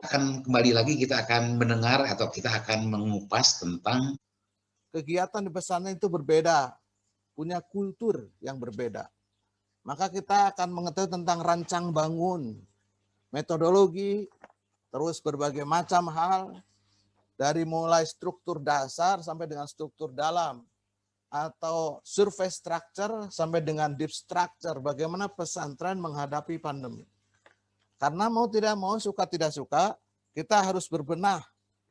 akan kembali lagi, kita akan mendengar atau kita akan mengupas tentang kegiatan di pesantren itu berbeda, punya kultur yang berbeda. Maka kita akan mengetahui tentang rancang bangun, metodologi, terus berbagai macam hal, dari mulai struktur dasar sampai dengan struktur dalam, atau survei structure sampai dengan deep structure, bagaimana pesantren menghadapi pandemi. Karena mau tidak mau, suka tidak suka, kita harus berbenah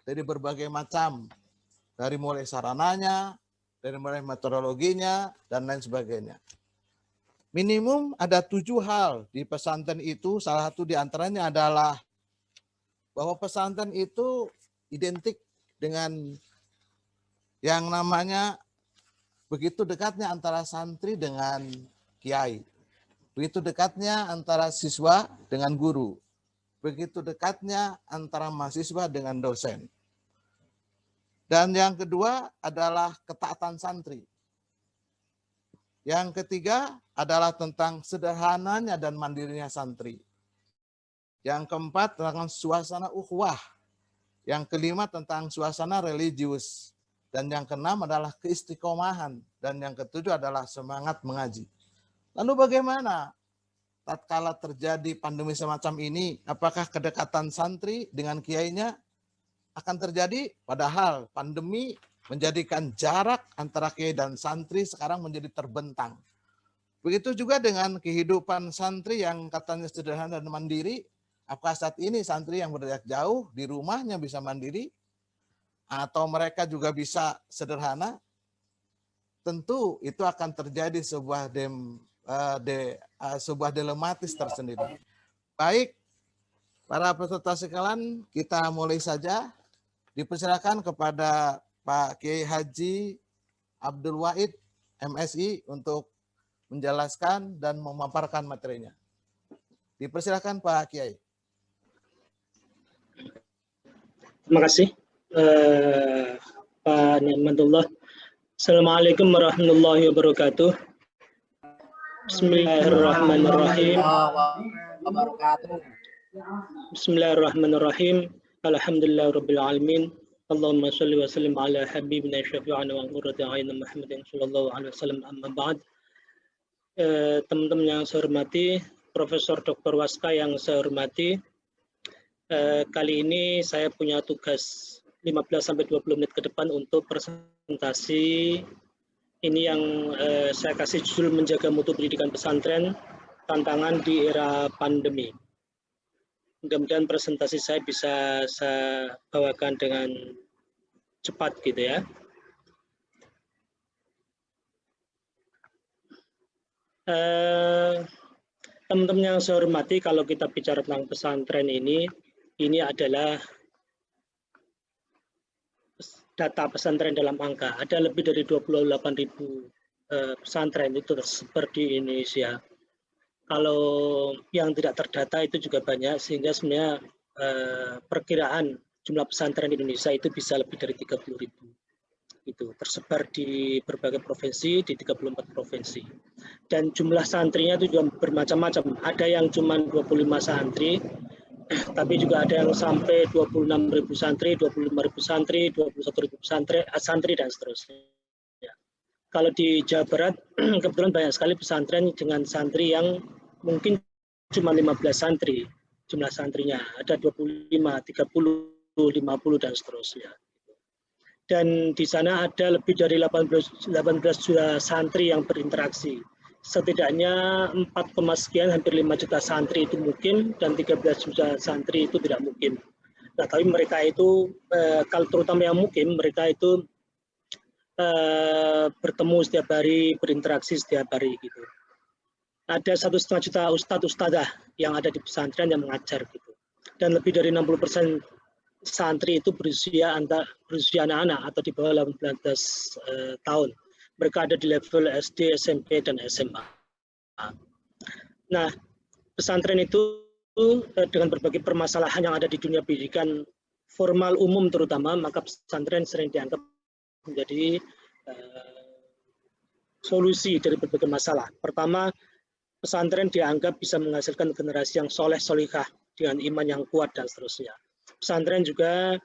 dari berbagai macam, dari mulai sarananya, dari mulai metodologinya, dan lain sebagainya. Minimum ada 7 hal di pesantren itu, salah satu diantaranya adalah bahwa pesantren itu identik dengan yang namanya begitu dekatnya antara santri dengan kiai, begitu dekatnya antara siswa dengan guru, begitu dekatnya antara mahasiswa dengan dosen. Dan yang kedua adalah ketaatan santri. Yang ketiga adalah tentang sederhananya dan mandirinya santri. Yang keempat tentang suasana ukhuwah. Yang kelima tentang suasana religius. Dan yang keenam adalah keistiqomahan. Dan yang ketujuh adalah semangat mengaji. Lalu bagaimana tatkala terjadi pandemi semacam ini? Apakah kedekatan santri dengan kiainya akan terjadi? Padahal pandemi menjadikan jarak antara kiai dan santri sekarang menjadi terbentang. Begitu juga dengan kehidupan santri yang katanya sederhana dan mandiri. Apakah saat ini santri yang berjarak jauh di rumahnya bisa mandiri? Atau mereka juga bisa sederhana? Tentu itu akan terjadi sebuah sebuah dilematis tersendiri. Baik, para peserta sekalian, kita mulai saja. Dipersilakan kepada Pak Kiai Haji Abdul Wahid, MSI, untuk menjelaskan dan memaparkan materinya. Dipersilakan Pak Kiai. Terima kasih Pak Ni'matullah. Assalamualaikum warahmatullahi wabarakatuh. Bismillahirrahmanirrahim. Bismillahirrahmanirrahim. Alhamdulillahirabbil alamin. Allahumma shalli wa sallim ala habibina syafi'ina wa qurrati a'yunina Muhammadin sallallahu alaihi wasallam, amma ba'd. Teman-teman yang saya hormati, Profesor Dr. Waska yang saya hormati, kali ini saya punya tugas 15-20 menit ke depan untuk presentasi ini yang saya kasih judul menjaga mutu pendidikan pesantren, tantangan di era pandemi. Mudah-mudahan presentasi saya bisa saya bawakan dengan cepat gitu ya. Teman-teman yang saya hormati, kalau kita bicara tentang pesantren ini adalah data pesantren dalam angka. Ada lebih dari 28.000 pesantren itu tersebar di Indonesia. Kalau yang tidak terdata itu juga banyak, sehingga sebenarnya perkiraan jumlah pesantren di Indonesia itu bisa lebih dari 30.000. Itu tersebar di berbagai provinsi, di 34 provinsi. Dan jumlah santrinya itu juga bermacam-macam. Ada yang cuma 25 santri, tapi juga ada yang sampai 26.000 santri, 25.000 santri, 21.000 santri, dan seterusnya. Kalau di Jawa Barat, kebetulan banyak sekali pesantren dengan santri yang mungkin cuma 15 santri, jumlah santrinya. Ada 25, 30, 50, dan seterusnya. Dan di sana ada lebih dari 18 juta santri yang berinteraksi. Setidaknya 4, sekian, hampir 5 juta santri itu mungkin, dan 13 juta santri itu tidak mungkin. Nah, tapi mereka itu, kalau terutama yang mungkin, mereka itu bertemu setiap hari, berinteraksi setiap hari gitu. Ada 1,5 juta ustadz-ustadzah yang ada di pesantren yang mengajar gitu. Dan lebih dari 60% santri itu berusia anak-anak atau di bawah 18 tahun. Mereka ada di level SD, SMP, dan SMA. Nah, pesantren itu dengan berbagai permasalahan yang ada di dunia pendidikan formal umum terutama, maka pesantren sering dianggap menjadi solusi dari berbagai masalah. Pertama, pesantren dianggap bisa menghasilkan generasi yang soleh solihah dengan iman yang kuat dan seterusnya. pesantren juga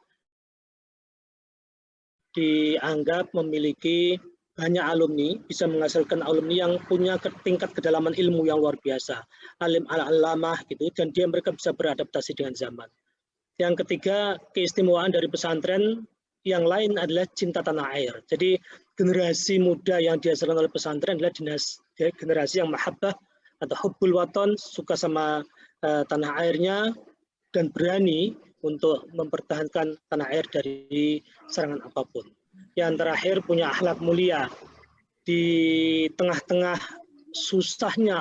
dianggap memiliki banyak alumni, bisa menghasilkan alumni yang punya tingkat kedalaman ilmu yang luar biasa, alim al-alamah gitu, dan mereka bisa beradaptasi dengan zaman. Yang ketiga, keistimewaan dari pesantren yang lain adalah cinta tanah air. Jadi generasi muda yang dihasilkan oleh pesantren adalah generasi yang mahabbah atau hubbul waton, suka sama tanah airnya, dan berani untuk mempertahankan tanah air dari serangan apapun. Yang terakhir, punya akhlak mulia. Di tengah-tengah susahnya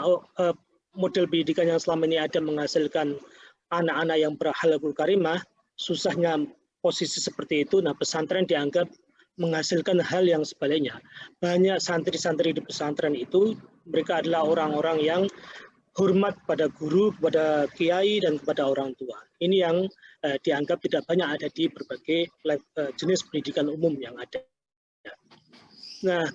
model pendidikan yang selama ini ada menghasilkan anak-anak yang berakhlakul karimah, susahnya posisi seperti itu, nah pesantren dianggap menghasilkan hal yang sebaliknya. Banyak santri-santri di pesantren itu, mereka adalah orang-orang yang hormat pada guru, kepada kiai, dan kepada orang tua. Ini yang dianggap tidak banyak ada di berbagai jenis pendidikan umum yang ada. Nah,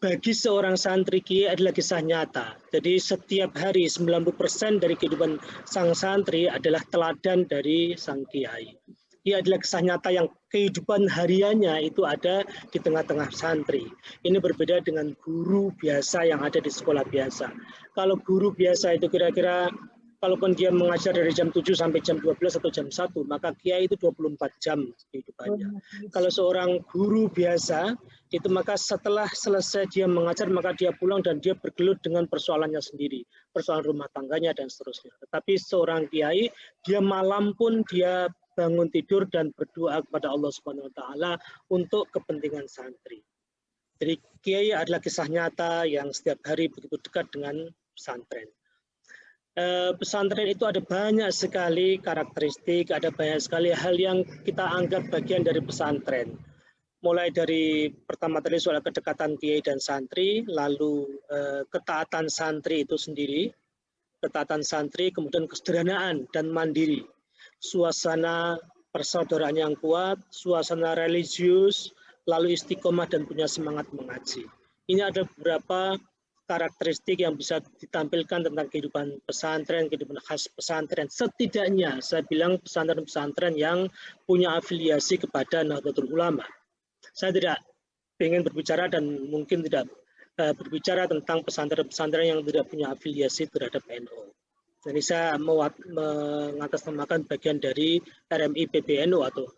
bagi seorang santri kiai adalah kisah nyata. Jadi setiap hari 90% dari kehidupan sang santri adalah teladan dari sang kiai. Ia adalah kisah nyata yang kehidupan hariannya itu ada di tengah-tengah santri. Ini berbeda dengan guru biasa yang ada di sekolah biasa. Kalau guru biasa itu kira-kira, kalaupun dia mengajar dari jam 7 sampai jam 12 atau jam 1, maka kiai itu 24 jam kehidupannya. Kalau seorang guru biasa, itu maka setelah selesai dia mengajar, maka dia pulang dan dia bergelut dengan persoalannya sendiri, persoalan rumah tangganya dan seterusnya. Tetapi seorang kiai, dia malam pun dia bangun tidur dan berdoa kepada Allah Subhanahu wa taala untuk kepentingan santri. Jadi kiai adalah kisah nyata yang setiap hari begitu dekat dengan pesantren. Pesantren itu ada banyak sekali karakteristik, ada banyak sekali hal yang kita anggap bagian dari pesantren. Mulai dari pertama tadi soal kedekatan kiai dan santri, lalu ketaatan santri itu sendiri, ketaatan santri, kemudian kesederhanaan dan mandiri, suasana persaudaraan yang kuat, suasana religius, lalu istiqomah dan punya semangat mengaji. Ini ada beberapa karakteristik yang bisa ditampilkan tentang kehidupan pesantren, kehidupan khas pesantren. Setidaknya saya bilang pesantren-pesantren yang punya afiliasi kepada Nahdlatul Ulama. Saya tidak ingin berbicara dan mungkin tidak berbicara tentang pesantren-pesantren yang tidak punya afiliasi terhadap NU. Jadi saya mengatasnamakan bagian dari RMI PBNU atau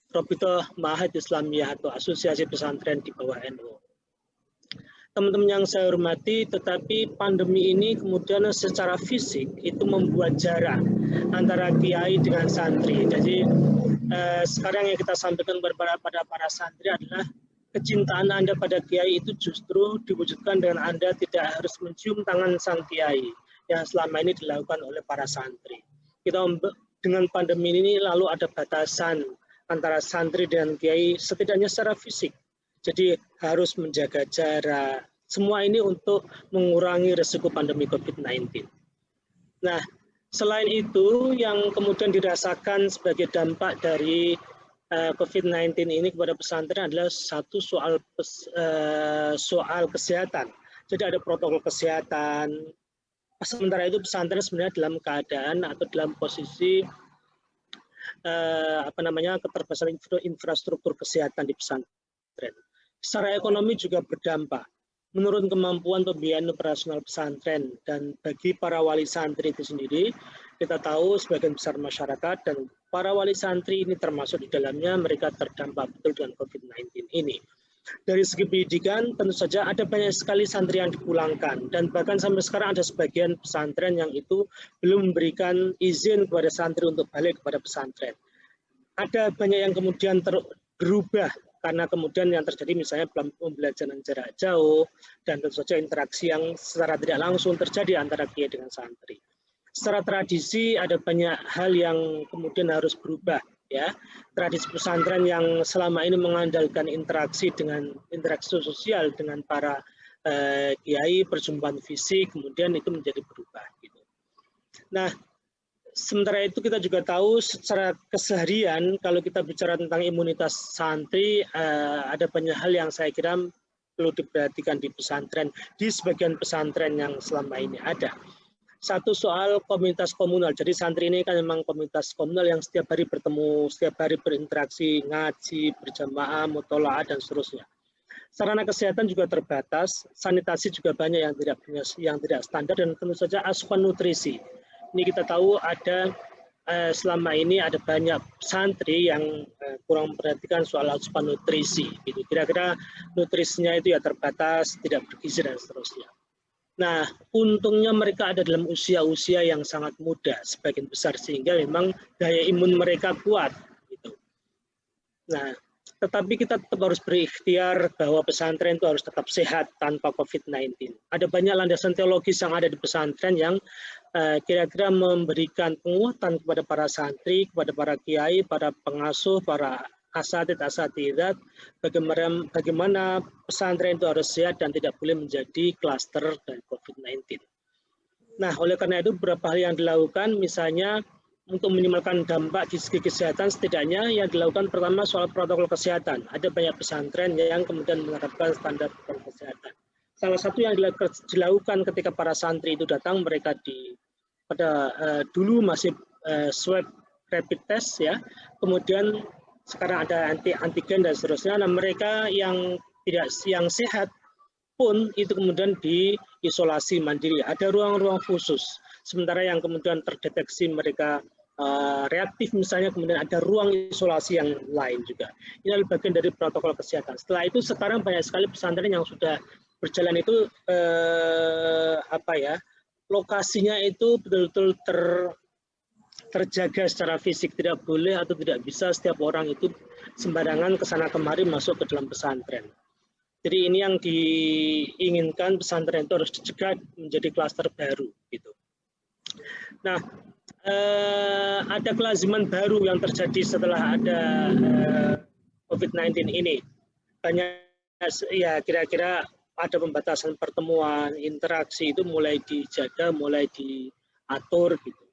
Rabithah Ma'ahid Islamiyah atau Asosiasi Pesantren di bawah NU. Teman-teman yang saya hormati, tetapi pandemi ini kemudian secara fisik itu membuat jarak antara kiai dengan santri. Jadi sekarang yang kita sampaikan pada para santri adalah kecintaan Anda pada kiai itu justru diwujudkan dengan Anda tidak harus mencium tangan sang kiai yang selama ini dilakukan oleh para santri. Kita dengan pandemi ini lalu ada batasan antara santri dan kiai setidaknya secara fisik. Jadi harus menjaga jarak. Semua ini untuk mengurangi risiko pandemi COVID-19. Nah, selain itu yang kemudian dirasakan sebagai dampak dari COVID-19 ini kepada pesantren adalah satu soal kesehatan. Jadi ada protokol kesehatan. Sementara itu pesantren sebenarnya dalam keadaan atau dalam posisi keterbatasan infrastruktur kesehatan di pesantren. Secara ekonomi juga berdampak. Menurut kemampuan pembiayaan operasional pesantren dan bagi para wali santri itu sendiri, kita tahu sebagian besar masyarakat dan para wali santri ini termasuk di dalamnya mereka terdampak betul dengan COVID-19 ini. Dari segi pendidikan tentu saja ada banyak sekali santri yang dipulangkan dan bahkan sampai sekarang ada sebagian pesantren yang itu belum memberikan izin kepada santri untuk balik kepada pesantren. Ada banyak yang kemudian berubah karena kemudian yang terjadi misalnya pembelajaran jarak jauh dan tentu saja interaksi yang secara tidak langsung terjadi antara kiai dengan santri. Secara tradisi ada banyak hal yang kemudian harus berubah, ya. Tradisi pesantren yang selama ini mengandalkan interaksi sosial dengan para kiai, perjumpaan fisik, kemudian itu menjadi berubah. Gitu. Nah, sementara itu kita juga tahu secara keseharian kalau kita bicara tentang imunitas santri ada banyak hal yang saya kira perlu diperhatikan di pesantren, di sebagian pesantren yang selama ini ada. Satu soal komunitas komunal. Jadi santri ini kan memang komunitas komunal yang setiap hari bertemu, setiap hari berinteraksi, ngaji, berjamaah, mutolaah, dan seterusnya. Sarana kesehatan juga terbatas, sanitasi juga banyak yang tidak standar, dan tentu saja asupan nutrisi. Ini kita tahu ada selama ini ada banyak santri yang kurang memperhatikan soal asupan nutrisi. Gitu. Kira-kira nutrisinya itu ya terbatas, tidak bergizi, dan seterusnya. Nah, untungnya mereka ada dalam usia-usia yang sangat muda, sebagian besar, sehingga memang daya imun mereka kuat. Gitu. Nah, tetapi kita tetap harus berikhtiar bahwa pesantren itu harus tetap sehat tanpa COVID-19. Ada banyak landasan teologis yang ada di pesantren yang kira-kira memberikan penguatan kepada para santri, kepada para kiai, para pengasuh, para asatidz, bagaimana pesantren itu harus sehat dan tidak boleh menjadi klaster dari COVID-19. Nah, oleh karena itu beberapa hal yang dilakukan, misalnya untuk meminimalkan dampak di segi kesehatan, setidaknya yang dilakukan pertama soal protokol kesehatan. Ada banyak pesantren yang kemudian menerapkan standar protokol kesehatan. Salah satu yang dilakukan ketika para santri itu datang, mereka dulu masih swab rapid test ya, kemudian sekarang ada antigen dan seterusnya. Nah, mereka yang sehat pun itu kemudian diisolasi mandiri. Ada ruang-ruang khusus. Sementara yang kemudian terdeteksi mereka reaktif misalnya, kemudian ada ruang isolasi yang lain juga. Ini adalah bagian dari protokol kesehatan. Setelah itu sekarang banyak sekali pesantren yang sudah berjalan itu lokasinya itu betul-betul terjaga secara fisik, tidak boleh atau tidak bisa setiap orang itu sembarangan kesana kemari masuk ke dalam pesantren. Jadi ini yang diinginkan, pesantren itu harus dicegah menjadi klaster baru gitu. Nah, ada kelaziman baru yang terjadi setelah ada COVID-19 ini. Banyak ya, kira-kira ada pembatasan pertemuan, interaksi itu mulai dijaga, mulai diatur gitu.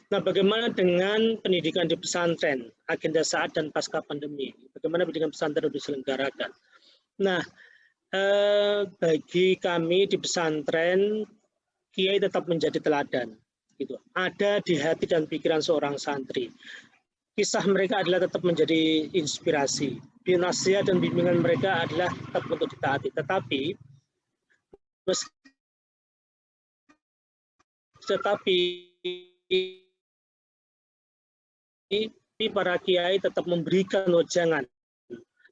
Nah, bagaimana dengan pendidikan di pesantren, agenda saat dan pasca pandemi? Bagaimana pendidikan pesantren diselenggarakan? Nah, bagi kami di pesantren, kiai tetap menjadi teladan. Gitu. Ada di hati dan pikiran seorang santri. Kisah mereka adalah tetap menjadi inspirasi. Nasihat dan bimbingan mereka adalah tetap untuk ditaati. Tetapi para kiai tetap memberikan wejangan.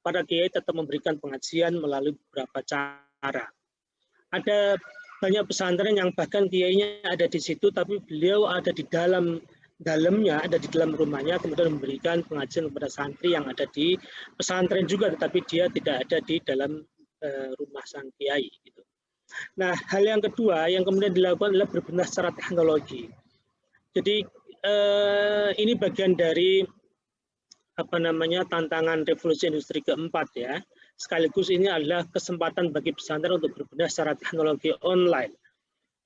Para kiai tetap memberikan pengajian melalui beberapa cara. Ada banyak pesantren yang bahkan kiainya ada di situ, tapi beliau ada di dalamnya, ada di dalam rumahnya, kemudian memberikan pengajian kepada santri yang ada di pesantren juga, tetapi dia tidak ada di dalam rumah sang kiai. Gitu. Nah, hal yang kedua yang kemudian dilakukan adalah berbenah secara teknologi. Jadi ini bagian dari tantangan revolusi industri keempat ya. Sekaligus ini adalah kesempatan bagi pesantren untuk berbenah secara teknologi online.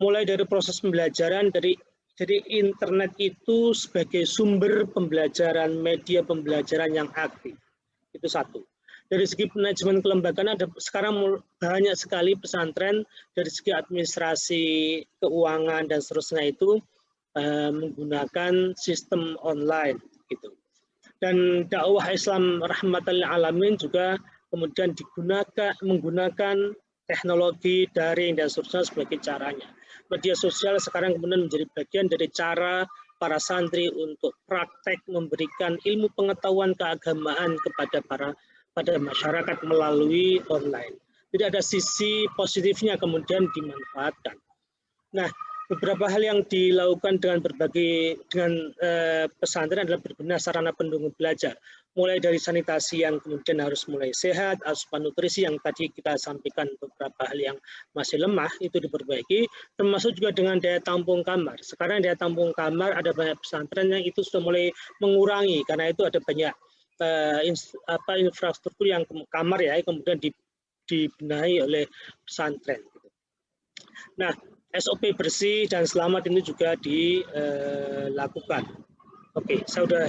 Mulai dari proses pembelajaran, jadi internet itu sebagai sumber pembelajaran, media pembelajaran yang aktif. Itu satu. Dari segi manajemen kelembagaan ada sekarang banyak sekali pesantren dari segi administrasi, keuangan dan seterusnya itu menggunakan sistem online gitu. Dan dakwah Islam rahmatan lil alamin juga kemudian menggunakan teknologi daring dan seterusnya sebagai caranya. Media sosial sekarang kemudian menjadi bagian dari cara para santri untuk praktek memberikan ilmu pengetahuan keagamaan pada masyarakat melalui online. Jadi ada sisi positifnya kemudian dimanfaatkan. Nah, beberapa hal yang dilakukan dengan pesantren adalah berbenah sarana pendukung belajar. Mulai dari sanitasi yang kemudian harus mulai sehat, asupan nutrisi yang tadi kita sampaikan beberapa hal yang masih lemah itu diperbaiki, termasuk juga dengan daya tampung kamar. Sekarang daya tampung kamar ada banyak pesantren yang itu sudah mulai mengurangi karena itu ada banyak infrastruktur yang kamar ya kemudian dibenahi oleh pesantren. Nah, SOP bersih dan selamat ini juga dilakukan. Oke, saya sudah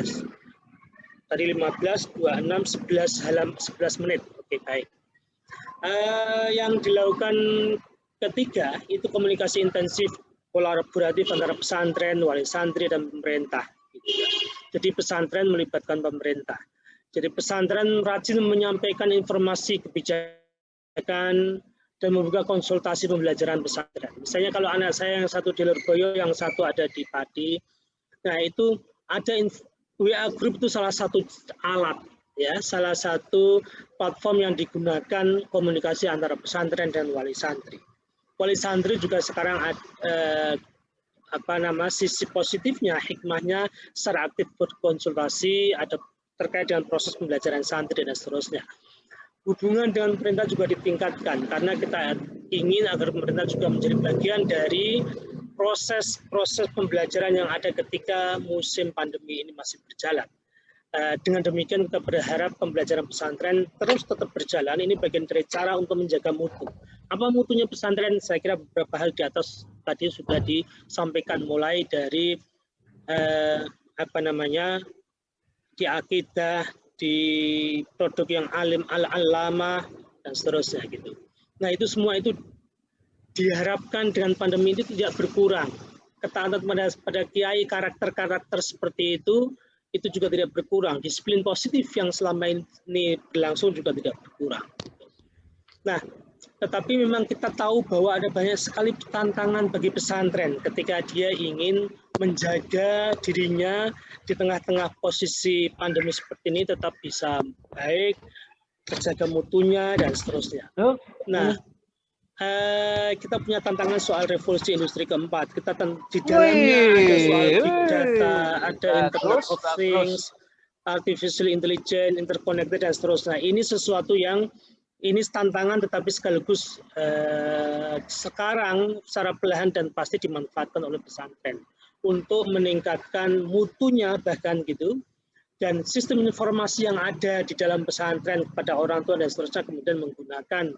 tadi 15, 26, 11 menit. Oke, baik. Yang dilakukan ketiga itu komunikasi intensif kolaboratif antara pesantren, wali santri, dan pemerintah. Gitu ya. Jadi pesantren melibatkan pemerintah. Jadi pesantren rajin menyampaikan informasi kebijakan dan membuka konsultasi pembelajaran pesantren. Misalnya kalau anak saya yang satu di Lurboyo, yang satu ada di Pati, nah itu ada WA Group itu salah satu alat, ya, salah satu platform yang digunakan komunikasi antara pesantren dan wali santri. Wali santri juga sekarang sisi positifnya, hikmahnya secara aktif berkonsultasi, ada terkait dengan proses pembelajaran santri dan seterusnya. Hubungan dengan pemerintah juga ditingkatkan karena kita ingin agar pemerintah juga menjadi bagian dari proses pembelajaran yang ada ketika musim pandemi ini masih berjalan. Dengan demikian kita berharap pembelajaran pesantren terus tetap berjalan. Ini bagian dari cara untuk menjaga mutu. Apa mutunya pesantren? Saya kira beberapa hal di atas tadi sudah disampaikan, mulai dari di akidah, di produk yang alim al-alama, dan seterusnya gitu. Nah itu semua itu diharapkan dengan pandemi ini tidak berkurang. Ketaatan pada kiai, karakter-karakter seperti itu juga tidak berkurang. Disiplin positif yang selama ini berlangsung juga tidak berkurang. Nah, tetapi memang kita tahu bahwa ada banyak sekali tantangan bagi pesantren ketika dia ingin menjaga dirinya di tengah-tengah posisi pandemi seperti ini tetap bisa baik, terjaga mutunya, dan seterusnya. Nah, kita punya tantangan soal revolusi industri keempat. Kita di dalamnya ada soal big data, ada Internet of Things, artificial intelligence, interconnected, dan seterusnya. Ini sesuatu yang ini tantangan, tetapi sekaligus sekarang secara perlahan dan pasti dimanfaatkan oleh pesantren untuk meningkatkan mutunya bahkan gitu, dan sistem informasi yang ada di dalam pesantren kepada orang tua dan seterusnya kemudian menggunakan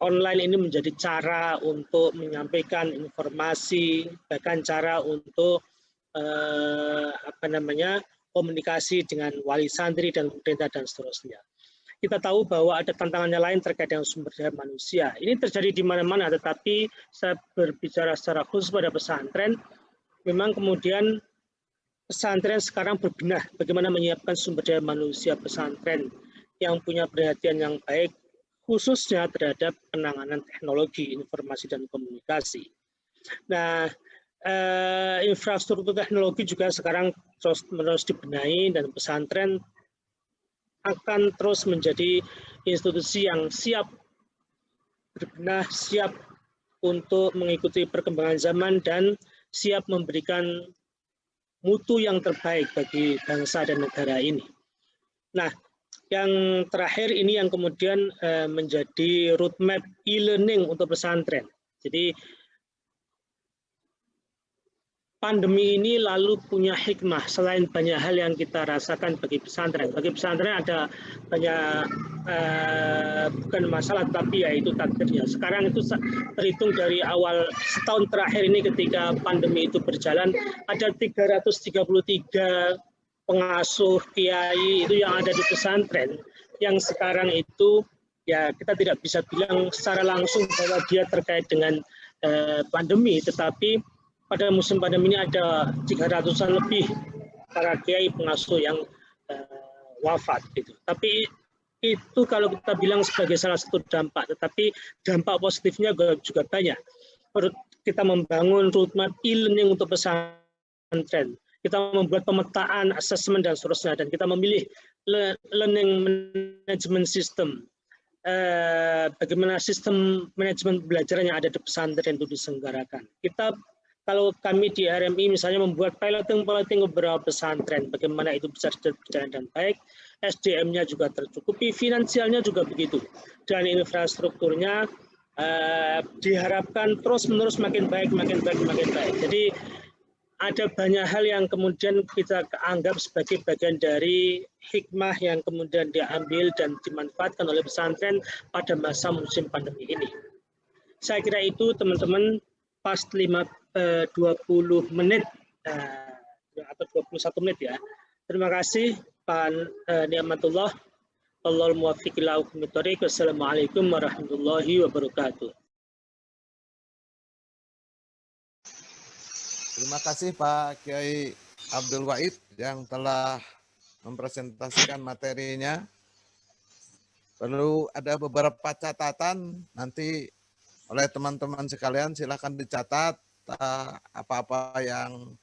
online ini menjadi cara untuk menyampaikan informasi, bahkan cara untuk komunikasi dengan wali santri dan pemerintah dan seterusnya. Kita tahu bahwa ada tantangannya lain terkait dengan sumber daya manusia. Ini terjadi di mana-mana, tetapi saya berbicara secara khusus pada pesantren. Memang kemudian pesantren sekarang berbenah bagaimana menyiapkan sumber daya manusia pesantren yang punya perhatian yang baik, khususnya terhadap penanganan teknologi, informasi, dan komunikasi. Nah, infrastruktur teknologi juga sekarang terus dibenahi, dan pesantren akan terus menjadi institusi yang siap berbenah, siap untuk mengikuti perkembangan zaman, dan siap memberikan mutu yang terbaik bagi bangsa dan negara ini. Nah, yang terakhir ini yang kemudian menjadi roadmap e-learning untuk pesantren. Jadi pandemi ini lalu punya hikmah selain banyak hal yang kita rasakan bagi pesantren. Bagi pesantren ada banyak bukan masalah, tapi ya itu takdirnya. Sekarang itu terhitung dari awal setahun terakhir ini ketika pandemi itu berjalan, ada 333 pengasuh kiai itu yang ada di pesantren yang sekarang itu ya kita tidak bisa bilang secara langsung bahwa dia terkait dengan pandemi, tetapi pada musim pandemi ini ada 300-an lebih para kiai pengasuh yang wafat gitu. Tapi itu kalau kita bilang sebagai salah satu dampak, tetapi dampak positifnya juga banyak. Kita membangun roadmap e-learning untuk pesantren. Kita membuat pemetaan, asesmen, dan seterusnya, dan kita memilih learning management system. Bagaimana sistem manajemen pembelajaran yang ada di pesantren itu diselenggarakan. Kalau kami di RMI misalnya membuat piloting beberapa pesantren, bagaimana itu bisa berjalan dengan baik, SDM-nya juga tercukupi, finansialnya juga begitu, dan infrastrukturnya diharapkan terus-menerus makin baik. Jadi ada banyak hal yang kemudian kita anggap sebagai bagian dari hikmah yang kemudian diambil dan dimanfaatkan oleh pesantren pada masa musim pandemi ini. Saya kira itu teman-teman pas 20 menit atau 21 menit ya. Terima kasih Pak Ni'matullah. Allahul muwaffiq ila aqwamit thoriq. Wassalamualaikum warahmatullahi wabarakatuh. Terima kasih Pak Kiai Abdul Wahid yang telah mempresentasikan materinya. Perlu ada beberapa catatan nanti oleh teman-teman sekalian, silakan dicatat apa-apa yang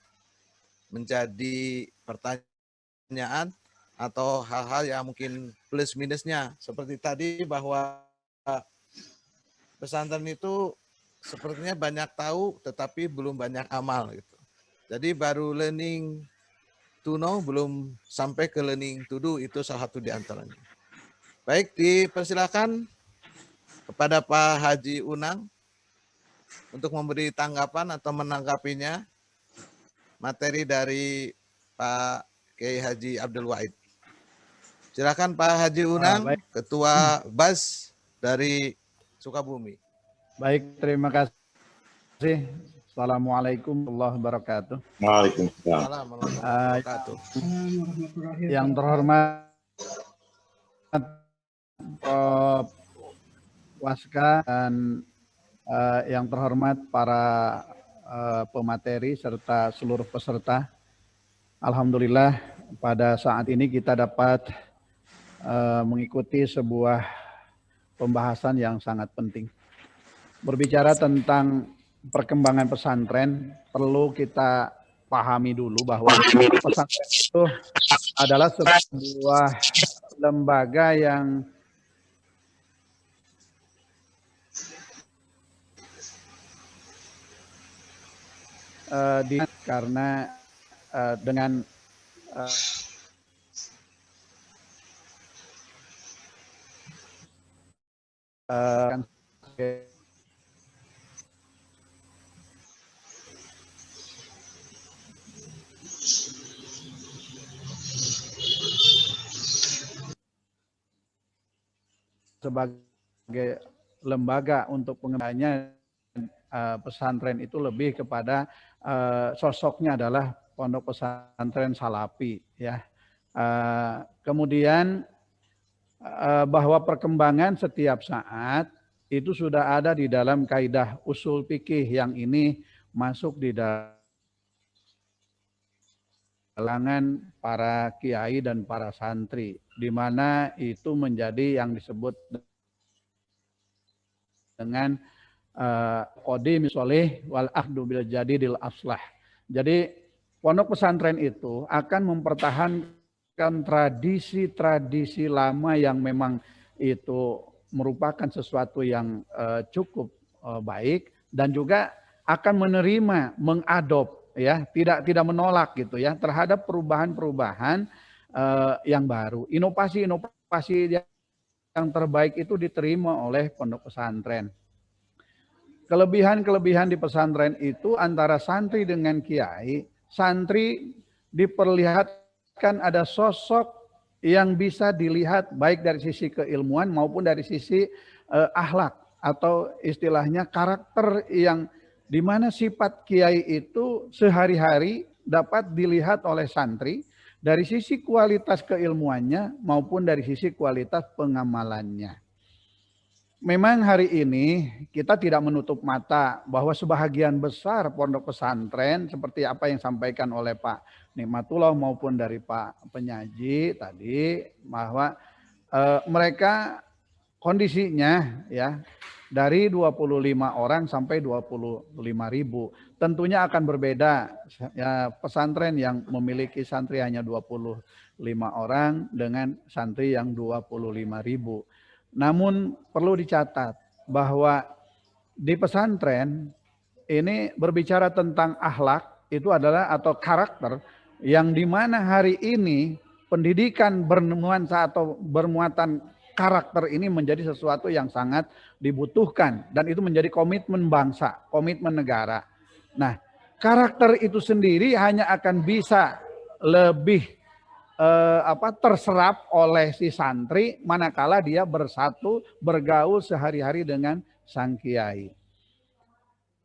menjadi pertanyaan atau hal-hal yang mungkin plus minusnya. Seperti tadi bahwa pesantren itu sepertinya banyak tahu tetapi belum banyak amal gitu. Jadi baru learning to know belum sampai ke learning to do, itu salah satu di antaranya. Baik, dipersilakan kepada Pak Haji Unang untuk memberi tanggapan atau menanggapinya materi dari Pak Kiai Haji Abdul Wahid. Silakan Pak Haji Unang, Ketua BAS dari Sukabumi. Baik, terima kasih. Assalamualaikum warahmatullahi wabarakatuh. Waalaikumsalam. Yang terhormat Prof. Waska dan yang terhormat para pemateri serta seluruh peserta. Alhamdulillah pada saat ini kita dapat mengikuti sebuah pembahasan yang sangat penting. Berbicara tentang perkembangan pesantren, perlu kita pahami dulu bahwa pesantren itu adalah sebuah lembaga yang karena dengan sebagai lembaga untuk pengembangannya, pesantren itu lebih kepada sosoknya adalah pondok pesantren salafi, ya. Kemudian bahwa perkembangan setiap saat itu sudah ada di dalam kaidah usul fikih yang ini masuk di kalangan para kiai dan para santri, di mana itu menjadi yang disebut dengan qadim sholih wal ahdu bil jadidil aslah. Jadi pondok pesantren itu akan mempertahankan tradisi-tradisi lama yang memang itu merupakan sesuatu yang cukup baik, dan juga akan menerima, mengadop, ya, tidak menolak gitu ya terhadap perubahan-perubahan yang baru. Inovasi-inovasi yang terbaik itu diterima oleh pondok pesantren. Kelebihan-kelebihan di pesantren itu antara santri dengan kiai. Santri diperlihatkan ada sosok yang bisa dilihat baik dari sisi keilmuan maupun dari sisi akhlak, atau istilahnya karakter, yang dimana sifat kiai itu sehari-hari dapat dilihat oleh santri dari sisi kualitas keilmuannya maupun dari sisi kualitas pengamalannya. Memang hari ini kita tidak menutup mata bahwa sebahagian besar pondok pesantren seperti apa yang disampaikan oleh Pak Nikmatullah maupun dari Pak Penyaji tadi, bahwa mereka kondisinya ya dari 25 orang sampai 25.000. Tentunya akan berbeda ya, pesantren yang memiliki santri hanya 25 orang dengan santri yang 25.000. Namun perlu dicatat bahwa di pesantren ini berbicara tentang akhlak itu adalah atau karakter, yang dimana hari ini pendidikan bernuansa atau bermuatan karakter ini menjadi sesuatu yang sangat dibutuhkan, dan itu menjadi komitmen bangsa, komitmen negara. Nah, karakter itu sendiri hanya akan bisa lebih terserap oleh si santri manakala dia bersatu bergaul sehari-hari dengan sang kiai.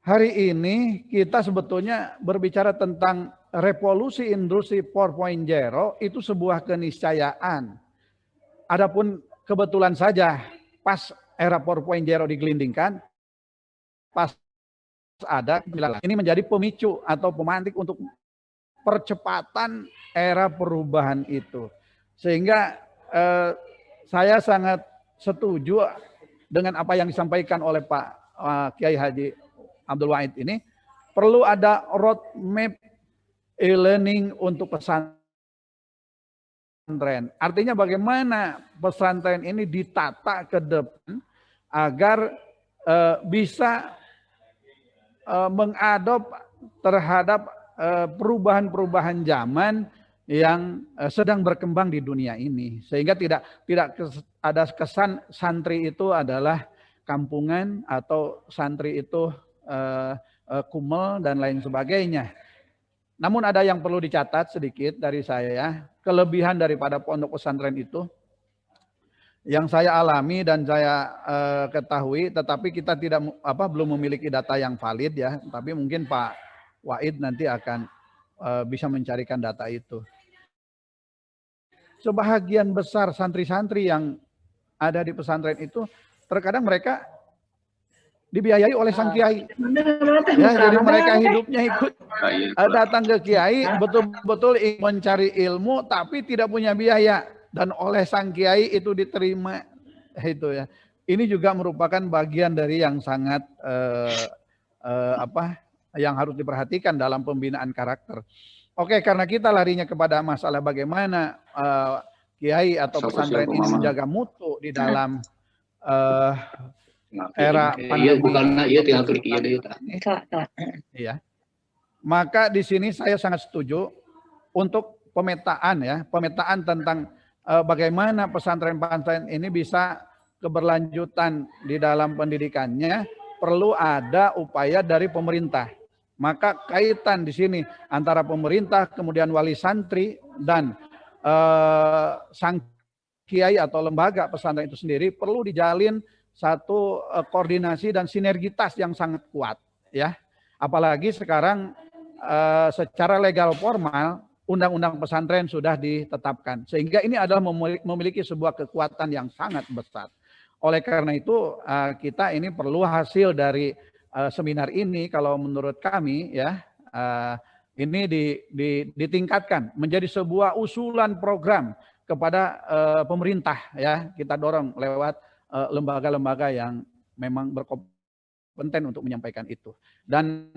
Hari ini kita sebetulnya berbicara tentang revolusi industri 4.0, itu sebuah keniscayaan. Adapun kebetulan saja pas era 4.0 digelindingkan, pas ada. Ini menjadi pemicu atau pemantik untuk percepatan era perubahan itu. Sehingga saya sangat setuju dengan apa yang disampaikan oleh Pak Kiai Haji Abdul Wahid ini. Perlu ada roadmap e-learning untuk pesantren. Artinya bagaimana pesantren ini ditata ke depan agar bisa mengadop terhadap perubahan-perubahan zaman yang sedang berkembang di dunia ini, sehingga tidak ada kesan santri itu adalah kampungan atau santri itu kumel dan lain sebagainya. Namun ada yang perlu dicatat sedikit dari saya, kelebihan daripada pondok pesantren itu yang saya alami dan saya ketahui, tetapi kita belum memiliki data yang valid ya, tapi mungkin Pak Wahid nanti akan bisa mencarikan data itu. Sebahagian besar santri-santri yang ada di pesantren itu terkadang mereka dibiayai oleh sang kiai. Ya, jadi mereka hidupnya ikut datang ke kiai, betul-betul mencari ilmu tapi tidak punya biaya, dan oleh sang kiai itu diterima itu ya. Ini juga merupakan bagian dari yang sangat yang harus diperhatikan dalam pembinaan karakter. Oke, karena kita larinya kepada masalah bagaimana kiai atau pesantren ini menjaga mutu di dalam era pandemi. Iya. Maka di sini saya sangat setuju untuk pemetaan tentang bagaimana pesantren-pesantren ini bisa keberlanjutan di dalam pendidikannya, perlu ada upaya dari pemerintah. Maka kaitan di sini antara pemerintah, kemudian wali santri dan sang kiai atau lembaga pesantren itu sendiri perlu dijalin satu koordinasi dan sinergitas yang sangat kuat ya. Apalagi sekarang secara legal formal undang-undang pesantren sudah ditetapkan, sehingga ini adalah memiliki sebuah kekuatan yang sangat besar. Oleh karena itu kita ini perlu hasil dari seminar ini, kalau menurut kami ya, ini ditingkatkan menjadi sebuah usulan program kepada pemerintah ya. Kita dorong lewat lembaga-lembaga yang memang berkompeten untuk menyampaikan itu, dan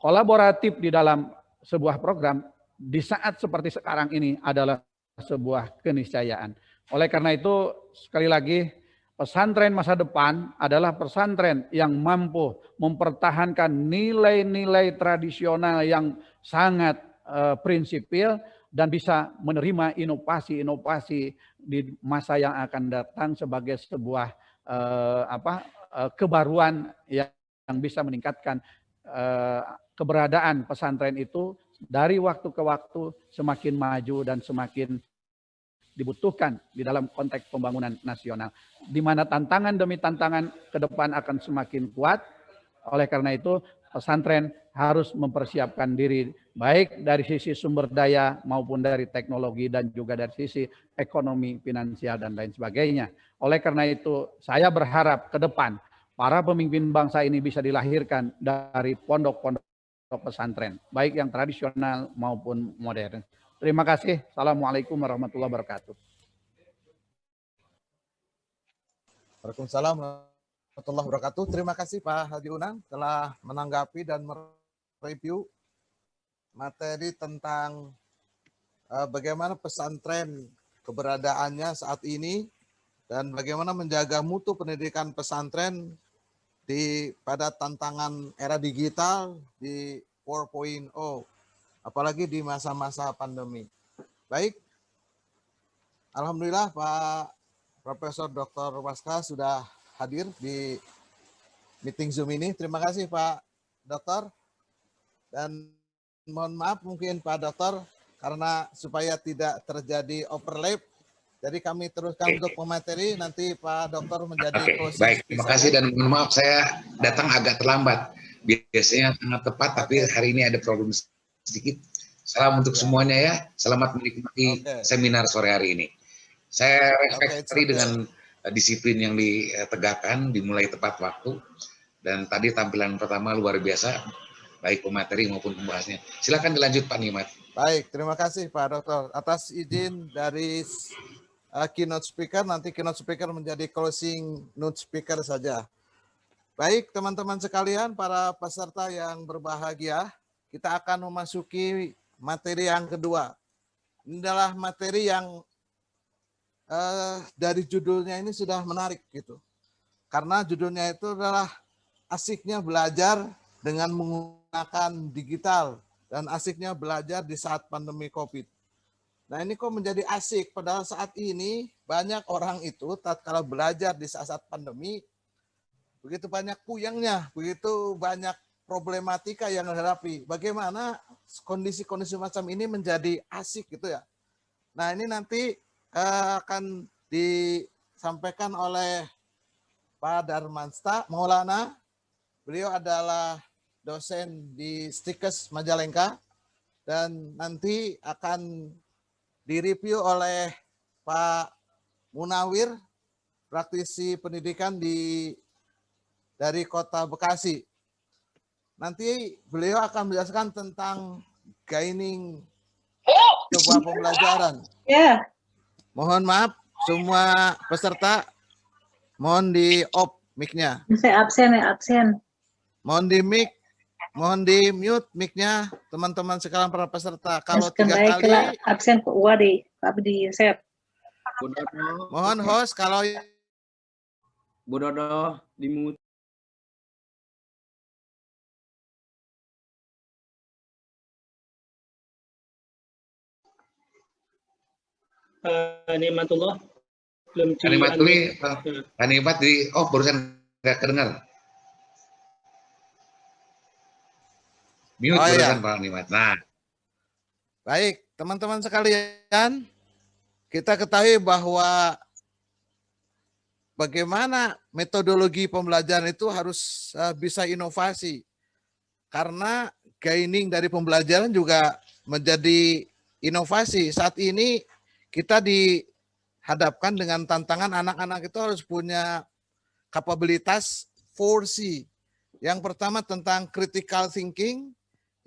kolaboratif di dalam sebuah program di saat seperti sekarang ini adalah sebuah keniscayaan. Oleh karena itu sekali lagi, pesantren masa depan adalah pesantren yang mampu mempertahankan nilai-nilai tradisional yang sangat prinsipil dan bisa menerima inovasi-inovasi di masa yang akan datang sebagai sebuah kebaruan yang bisa meningkatkan keberadaan pesantren itu dari waktu ke waktu semakin maju dan semakin dibutuhkan di dalam konteks pembangunan nasional, di mana tantangan demi tantangan ke depan akan semakin kuat. Oleh karena itu pesantren harus mempersiapkan diri baik dari sisi sumber daya maupun dari teknologi dan juga dari sisi ekonomi, finansial dan lain sebagainya. Oleh karena itu saya berharap ke depan para pemimpin bangsa ini bisa dilahirkan dari pondok-pondok pesantren, baik yang tradisional maupun modern. Terima kasih. Assalamualaikum warahmatullahi wabarakatuh. Waalaikumsalam warahmatullahi wabarakatuh. Terima kasih Pak Haji Unang telah menanggapi dan mereview materi tentang bagaimana pesantren keberadaannya saat ini dan bagaimana menjaga mutu pendidikan pesantren pada tantangan era digital di 4.0. Apalagi di masa-masa pandemi. Baik, alhamdulillah Pak Profesor Dr. Waska sudah hadir di meeting Zoom ini. Terima kasih Pak Dokter. Dan mohon maaf mungkin Pak Dokter, karena supaya tidak terjadi overlap, jadi kami teruskan untuk pemateri, nanti Pak Dokter menjadi closing. Baik, terima kasih dan mohon maaf saya datang agak terlambat. Biasanya sangat tepat, tapi hari ini ada problem sedikit. Salam untuk semuanya ya. Selamat menikmati seminar sore hari ini. Saya respect dengan disiplin yang ditegakkan, dimulai tepat waktu. Dan tadi tampilan pertama luar biasa, baik pemateri maupun pembahasnya. Silakan dilanjut Pak Nikmat. Baik, terima kasih Pak Dokter atas izin dari keynote speaker. Nanti keynote speaker menjadi closing note speaker saja. Baik, teman-teman sekalian, para peserta yang berbahagia, kita akan memasuki materi yang kedua. Ini adalah materi yang dari judulnya ini sudah menarik gitu. Karena judulnya itu adalah asiknya belajar dengan menggunakan digital dan asiknya belajar di saat pandemi COVID. Nah ini kok menjadi asik, padahal saat ini banyak orang itu tatkala belajar di saat pandemi, begitu banyak puyengnya, begitu banyak problematika yang dihadapi. Bagaimana kondisi-kondisi macam ini menjadi asik gitu ya. Nah ini nanti akan disampaikan oleh Pak Darmansta Maulana. Beliau adalah dosen di Stikes Majalengka dan nanti akan direview oleh Pak Munawir, praktisi pendidikan dari Kota Bekasi. Nanti beliau akan menjelaskan tentang gaining sebuah pembelajaran. Ya. Mohon maaf semua peserta, mohon di off mic-nya. Saya absen ya, absen. Mohon di mic, mohon di mute mic-nya teman-teman sekalian para peserta. Kalau 3 kali absen Pak Wadi, Pak Budi Yosef. Mohon host kalau Bu Dodo di mute. Nikmatullah belum di Nikmat di barusan nggak kedengar. Mute barusan Pak Nikmat. Nah, baik teman-teman sekalian, kita ketahui bahwa bagaimana metodologi pembelajaran itu harus bisa inovasi, karena gaining dari pembelajaran juga menjadi inovasi. Saat ini kita dihadapkan dengan tantangan anak-anak itu harus punya kapabilitas 4C. Yang pertama tentang critical thinking,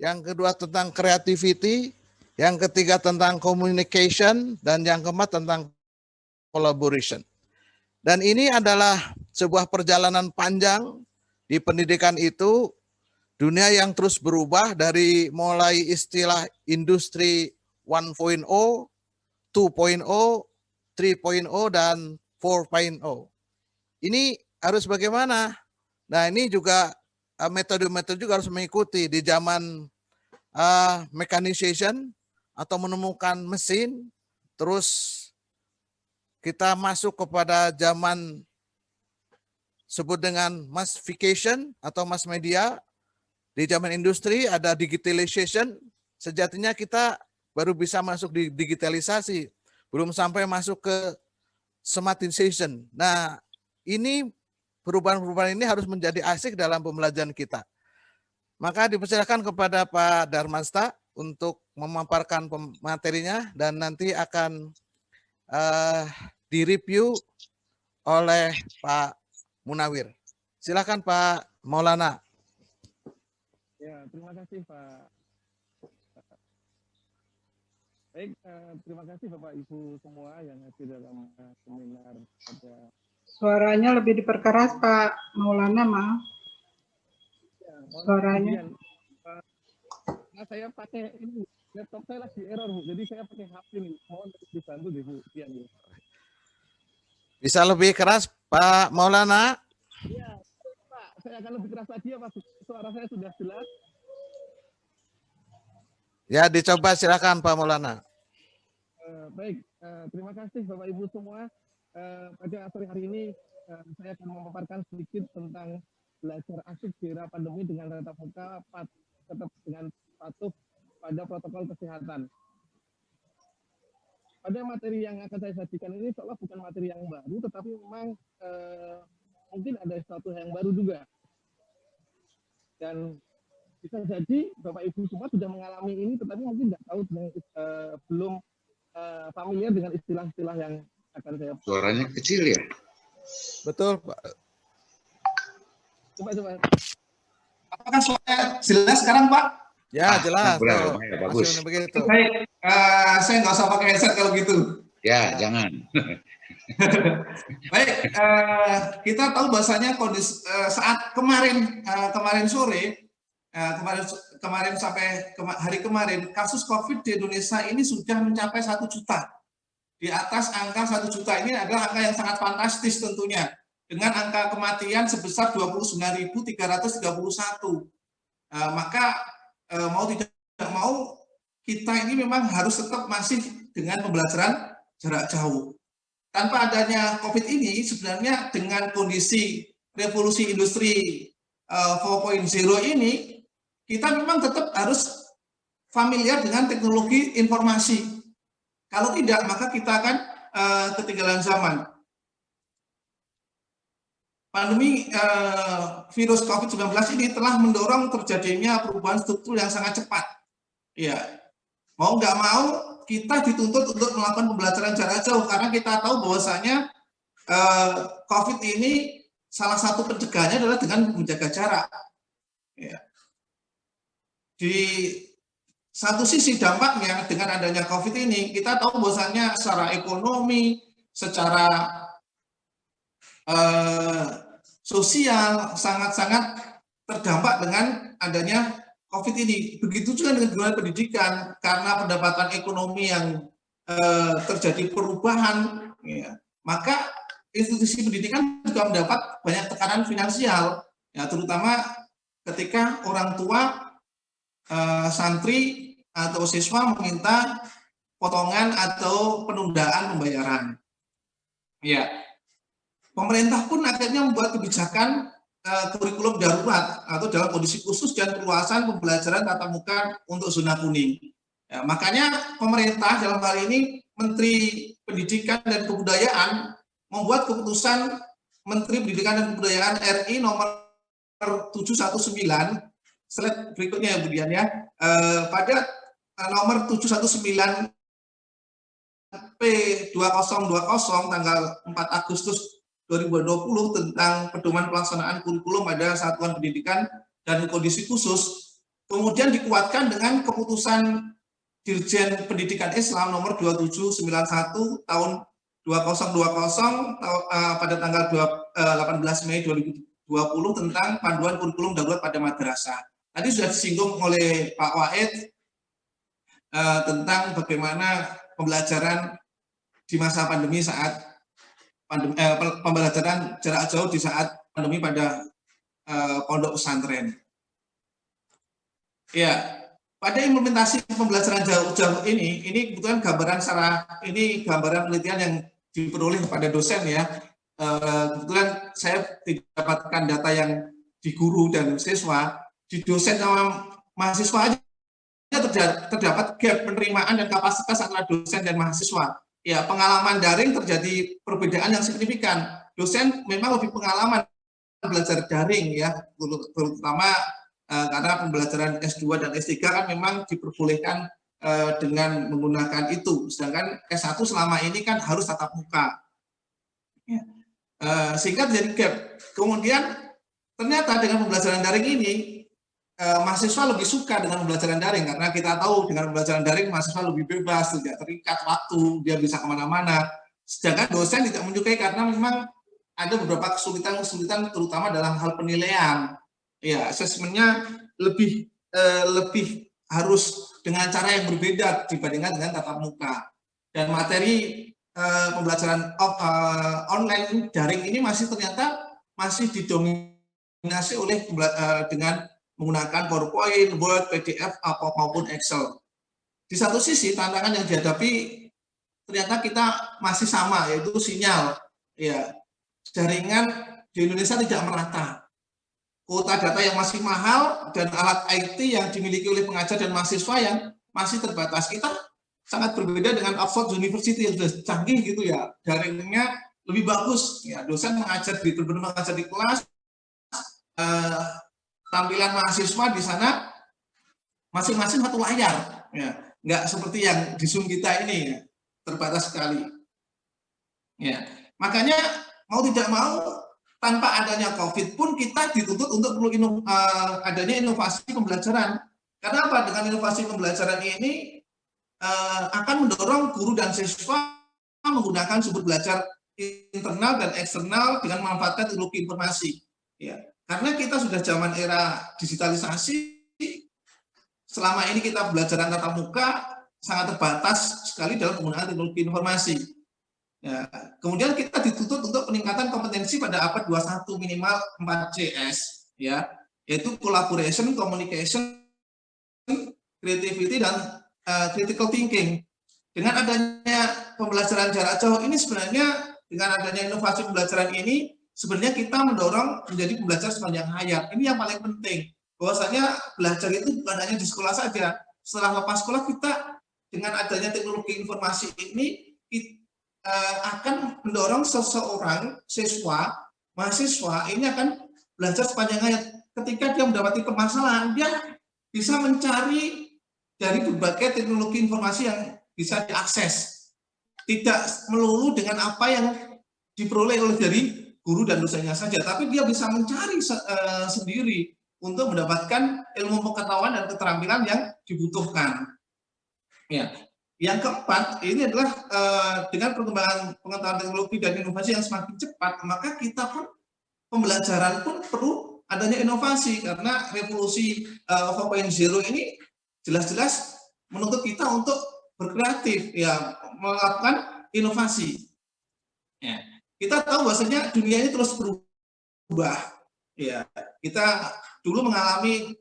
yang kedua tentang creativity, yang ketiga tentang communication, dan yang keempat tentang collaboration. Dan ini adalah sebuah perjalanan panjang di pendidikan itu, dunia yang terus berubah dari mulai istilah industri 1.0, 2.0, 3.0, dan 4.0. Ini harus bagaimana? Nah ini juga metode-metode juga harus mengikuti di zaman mechanization atau menemukan mesin, terus kita masuk kepada zaman sebut dengan massification atau mass media. Di zaman industri ada digitalization, sejatinya kita baru bisa masuk di digitalisasi, belum sampai masuk ke smartization. Nah, ini perubahan-perubahan ini harus menjadi asik dalam pembelajaran kita. Maka dipersilakan kepada Pak Darmansta untuk memaparkan materinya dan nanti akan direview oleh Pak Munawir. Silakan Pak Maulana. Ya, terima kasih Pak. Baik, terima kasih Bapak Ibu semua yang hadir dalam seminar pada. Suaranya lebih diperkeras Pak Maulana, maaf. Ya, suaranya. Nah, saya pakai ini, laptop saya lagi error Bu, jadi saya pakai HP ini. Mohon dibantu deh Bu. Ya. Bisa lebih keras Pak Maulana? Iya, Pak. Saya akan lebih keras lagi ya Pak. Suara saya sudah jelas. Ya, dicoba silakan Pak Maulana. Baik, terima kasih Bapak Ibu semua. Pada sore hari ini saya akan memaparkan sedikit tentang belajar asik di era pandemi dengan tatap muka, tetap dengan patuh pada protokol kesehatan. Pada materi yang akan saya sajikan ini seolah bukan materi yang baru, tetapi memang mungkin ada sesuatu yang baru juga. Dan bisa jadi Bapak Ibu semua sudah mengalami ini, tetapi mungkin tidak tahu belum familiar dengan istilah-istilah yang akan saya. Suaranya kecil ya? Betul Pak. Apakah suaranya jelas sekarang, Pak? Ya, jelas. Benar, bagus. Begitu. Baik, saya nggak usah pakai headset kalau gitu. Ya, jangan. Baik, kita tahu bahasanya kondisi saat kemarin sore, kemarin sampai hari kemarin, kasus COVID di Indonesia ini sudah mencapai 1 juta. Di atas angka 1 juta ini adalah angka yang sangat fantastis tentunya, dengan angka kematian sebesar 29.331. Maka mau tidak mau kita ini memang harus tetap masih dengan pembelajaran jarak jauh. Tanpa adanya COVID ini, sebenarnya dengan kondisi revolusi industri 4.0 ini, kita memang tetap harus familiar dengan teknologi informasi. Kalau tidak, maka kita akan ketinggalan zaman. Pandemi virus COVID-19 ini telah mendorong terjadinya perubahan struktur yang sangat cepat. Ya, mau nggak mau kita dituntut untuk melakukan pembelajaran jarak jauh karena kita tahu bahwasanya COVID ini salah satu pencegahannya adalah dengan menjaga jarak. Ya. Di satu sisi dampaknya dengan adanya COVID ini, kita tahu bahwasanya secara ekonomi, secara sosial sangat-sangat terdampak dengan adanya COVID ini. Begitu juga dengan dunia pendidikan, karena pendapatan ekonomi yang terjadi perubahan, ya, maka institusi pendidikan juga mendapat banyak tekanan finansial, ya, terutama ketika orang tua santri atau siswa meminta potongan atau penundaan pembayaran. Ya, pemerintah pun akhirnya membuat kebijakan kurikulum darurat atau dalam kondisi khusus dan perluasan pembelajaran tatap muka untuk zona kuning. Ya, makanya pemerintah dalam hal ini Menteri Pendidikan dan Kebudayaan membuat keputusan Menteri Pendidikan dan Kebudayaan RI nomor 719, slide berikutnya ya Bu Dian ya, pada nomor 719 P2020 tanggal 4 Agustus 2020 tentang pedoman pelaksanaan kurikulum pada satuan pendidikan dan kondisi khusus, kemudian dikuatkan dengan keputusan Dirjen Pendidikan Islam nomor 2791 tahun 2020 pada tanggal 18 Mei 2020 tentang panduan kurikulum darurat pada madrasah. Tadi sudah disinggung oleh Pak Wahid tentang bagaimana pembelajaran di masa pandemi saat pembelajaran jarak jauh di saat pandemi pada pondok pesantren. Ya, pada implementasi pembelajaran jauh ini kebetulan gambaran penelitian yang diperoleh kepada dosen ya. Kebetulan saya tidak dapatkan data yang di guru dan siswa, di dosen sama mahasiswa aja terdapat gap penerimaan dan kapasitas antara dosen dan mahasiswa. Ya, pengalaman daring terjadi perbedaan yang signifikan. Dosen memang lebih pengalaman belajar daring ya, terutama karena pembelajaran S2 dan S3 kan memang diperbolehkan dengan menggunakan itu. Sedangkan S1 selama ini kan harus tatap muka. Ya. Sehingga terjadi gap. Kemudian ternyata dengan pembelajaran daring ini mahasiswa lebih suka dengan pembelajaran daring karena kita tahu dengan pembelajaran daring mahasiswa lebih bebas, tidak terikat waktu, dia bisa kemana-mana. Sedangkan dosen tidak menyukai karena memang ada beberapa kesulitan terutama dalam hal penilaian. Ya, asesmennya lebih harus dengan cara yang berbeda dibandingkan dengan tatap muka. Dan materi pembelajaran online daring ini ternyata masih didominasi oleh dengan menggunakan PowerPoint, Word, PDF, maupun Excel. Di satu sisi tantangan yang dihadapi ternyata kita masih sama, yaitu sinyal. Ya, jaringan di Indonesia tidak merata. Kuota data yang masih mahal dan alat IT yang dimiliki oleh pengajar dan mahasiswa yang masih terbatas. Kita sangat berbeda dengan Oxford University yang sudah canggih gitu ya. Daringnya lebih bagus. Ya, dosen mengajar di kelas. Tampilan mahasiswa di sana masing-masing satu layar, ya, nggak seperti yang di Zoom kita ini ya, terbatas sekali. Ya, makanya mau tidak mau tanpa adanya COVID pun kita dituntut untuk perlu adanya inovasi pembelajaran. Karena apa? Dengan inovasi pembelajaran ini akan mendorong guru dan siswa menggunakan sumber belajar internal dan eksternal dengan memanfaatkan teknologi informasi. Ya, karena kita sudah zaman era digitalisasi, selama ini kita belajaran tatap muka sangat terbatas sekali dalam penggunaan teknologi informasi. Ya, kemudian kita dituntut untuk peningkatan kompetensi pada abad 21 minimal 4CS, ya, yaitu collaboration, communication, creativity, dan critical thinking. Dengan adanya pembelajaran jarak jauh ini sebenarnya, dengan adanya inovasi pembelajaran ini, sebenarnya kita mendorong menjadi pembelajar sepanjang hayat. Ini yang paling penting. Bahwasanya belajar itu bukan hanya di sekolah saja. Setelah lepas sekolah, kita dengan adanya teknologi informasi ini akan mendorong seseorang siswa, mahasiswa ini akan belajar sepanjang hayat. Ketika dia mendapati permasalahan, dia bisa mencari dari berbagai teknologi informasi yang bisa diakses. Tidak melulu dengan apa yang diperoleh oleh dari guru dan dosennya saja, tapi dia bisa mencari sendiri untuk mendapatkan ilmu pengetahuan dan keterampilan yang dibutuhkan. Ya. Yang keempat, ini adalah dengan perkembangan pengetahuan teknologi dan inovasi yang semakin cepat, maka kita pun pembelajaran pun perlu adanya inovasi, karena revolusi 4.0 ini jelas-jelas menuntut kita untuk berkreatif, ya, melakukan inovasi. Ya. Kita tahu bahwasanya dunia ini terus berubah. Ya, kita dulu mengalami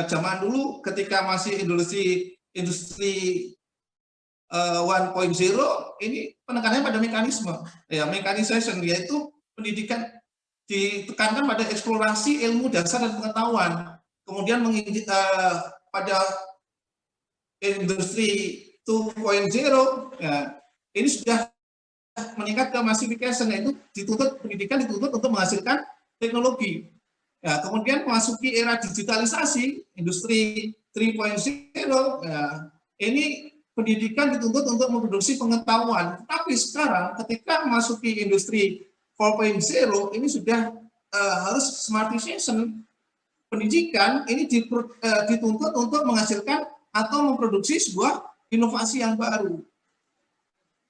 zaman dulu ketika masih industri 1.0, ini penekanannya pada mekanisme, ya, mechanization, yaitu pendidikan ditekankan pada eksplorasi ilmu dasar dan pengetahuan. Kemudian pada industri 2.0, ya, ini sudah meningkat ke massification, yaitu pendidikan dituntut untuk menghasilkan teknologi. Ya, kemudian memasuki era digitalisasi, industri 3.0, ya, ini pendidikan dituntut untuk memproduksi pengetahuan. Tapi sekarang ketika memasuki industri 4.0, ini sudah harus smartization. Pendidikan ini dituntut untuk menghasilkan atau memproduksi sebuah inovasi yang baru.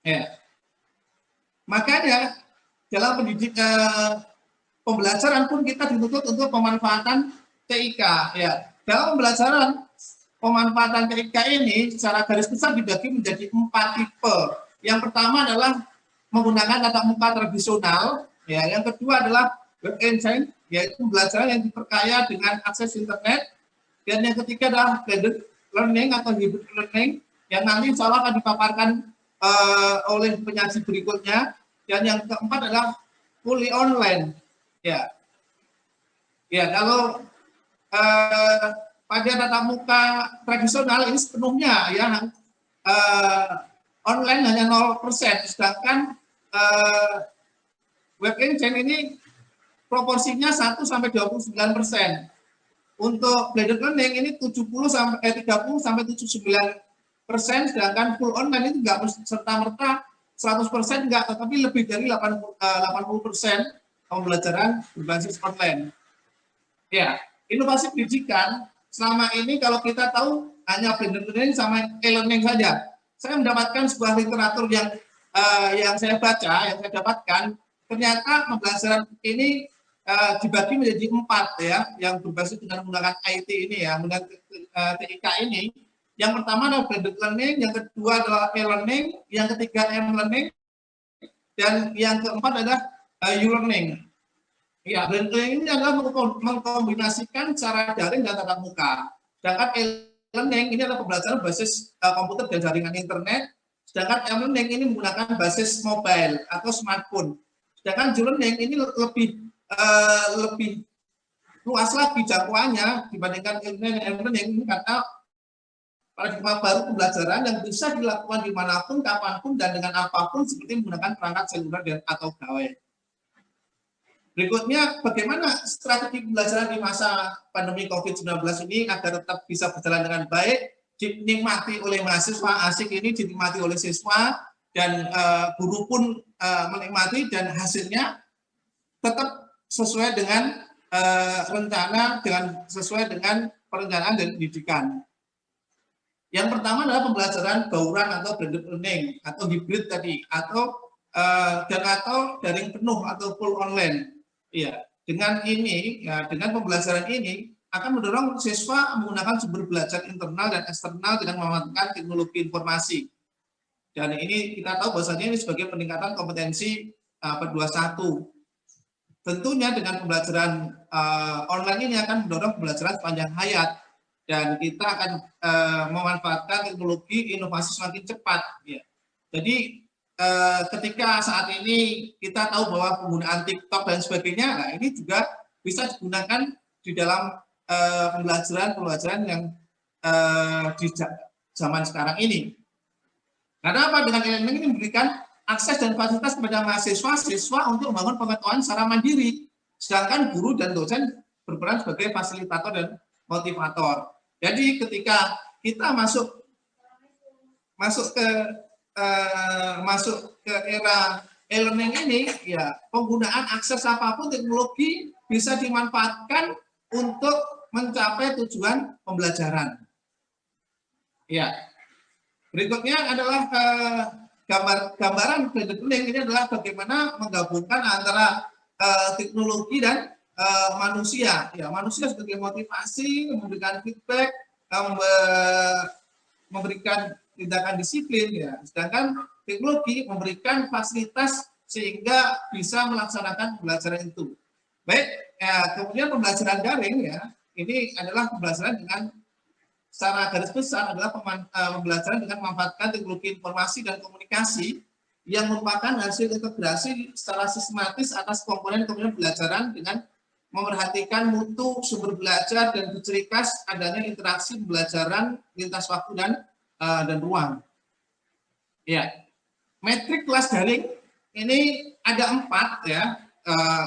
Ya. Makanya dalam pembelajaran pun kita dituntut untuk pemanfaatan TIK. Ya. Dalam pembelajaran pemanfaatan TIK ini secara garis besar dibagi menjadi 4 tipe. Yang pertama adalah menggunakan tatap muka tradisional. Ya. Yang kedua adalah web engine, yaitu pembelajaran yang diperkaya dengan akses internet. Dan yang ketiga adalah blended learning atau hybrid learning, yang nanti insya Allah akan dipaparkan oleh penyaji berikutnya. Dan yang keempat adalah fully online. Ya, ya, kalau pada tatap muka tradisional ini sepenuhnya ya online hanya 0%, sedangkan web engine ini proporsinya 1-29%. Untuk blended learning ini 30-79%, sedangkan full online itu enggak serta-merta 100% enggak, tetapi lebih dari 80% pembelajaran berbasis online. Ya, inovasi pendidikan selama ini kalau kita tahu hanya blended learning sama e-learning saja. Saya mendapatkan sebuah literatur yang saya baca, yang saya dapatkan, ternyata pembelajaran ini dibagi menjadi 4 ya, yang berbasis dengan menggunakan IT ini ya, menggunakan TIK ini. Yang pertama adalah blended learning, yang kedua adalah e-learning, yang ketiga m-learning, dan yang keempat adalah u-learning. Ya, blended learning ini adalah mengkombinasikan cara daring dan tatap muka. Sedangkan e-learning ini adalah pembelajaran berbasis komputer dan jaringan internet. Sedangkan m-learning ini menggunakan basis mobile atau smartphone. Sedangkan u-learning ini lebih luas lagi jangkauannya dibandingkan e-learning ini, karena paradigma baru pembelajaran yang bisa dilakukan dimanapun, kapanpun, dan dengan apapun, seperti menggunakan perangkat seluler atau gawai. Berikutnya, bagaimana strategi pembelajaran di masa pandemi COVID-19 ini agar tetap bisa berjalan dengan baik, dinikmati oleh mahasiswa, asik ini dinikmati oleh siswa, dan guru pun menikmati, dan hasilnya tetap sesuai dengan sesuai dengan perencanaan dan pendidikan. Yang pertama adalah pembelajaran bauran atau blended learning atau hybrid tadi, atau daring penuh atau full online. Iya, dengan ini ya, dengan pembelajaran ini akan mendorong siswa menggunakan sumber belajar internal dan eksternal dengan memanfaatkan teknologi informasi. Dan ini kita tahu bahwasanya ini sebagai peningkatan kompetensi P21. Tentunya dengan pembelajaran online ini akan mendorong pembelajaran sepanjang hayat, dan kita akan memanfaatkan teknologi inovasi semakin cepat. Ya. Jadi ketika saat ini kita tahu bahwa penggunaan TikTok dan sebagainya, nah ini juga bisa digunakan di dalam pembelajaran yang di zaman sekarang ini. Karena apa? Dengan e-learning ini memberikan akses dan fasilitas kepada mahasiswa-siswa untuk membangun pengetahuan secara mandiri, sedangkan guru dan dosen berperan sebagai fasilitator dan motivator. Jadi ketika kita masuk ke era e-learning ini, ya penggunaan akses apapun teknologi bisa dimanfaatkan untuk mencapai tujuan pembelajaran. Ya, berikutnya adalah gambaran blended learning. Ini adalah bagaimana menggabungkan antara teknologi dan manusia. Ya, manusia sebagai motivasi, memberikan feedback, memberikan tindakan disiplin, ya. Sedangkan teknologi memberikan fasilitas sehingga bisa melaksanakan pembelajaran itu. Baik, ya, kemudian pembelajaran daring, ya, ini adalah pembelajaran dengan secara garis besar adalah pembelajaran dengan memanfaatkan teknologi informasi dan komunikasi yang merupakan hasil integrasi secara sistematis atas komponen pembelajaran dengan memerhatikan mutu sumber belajar dan berciri khas adanya interaksi pembelajaran lintas waktu dan ruang. Ya, metrik kelas daring ini ada 4 ya,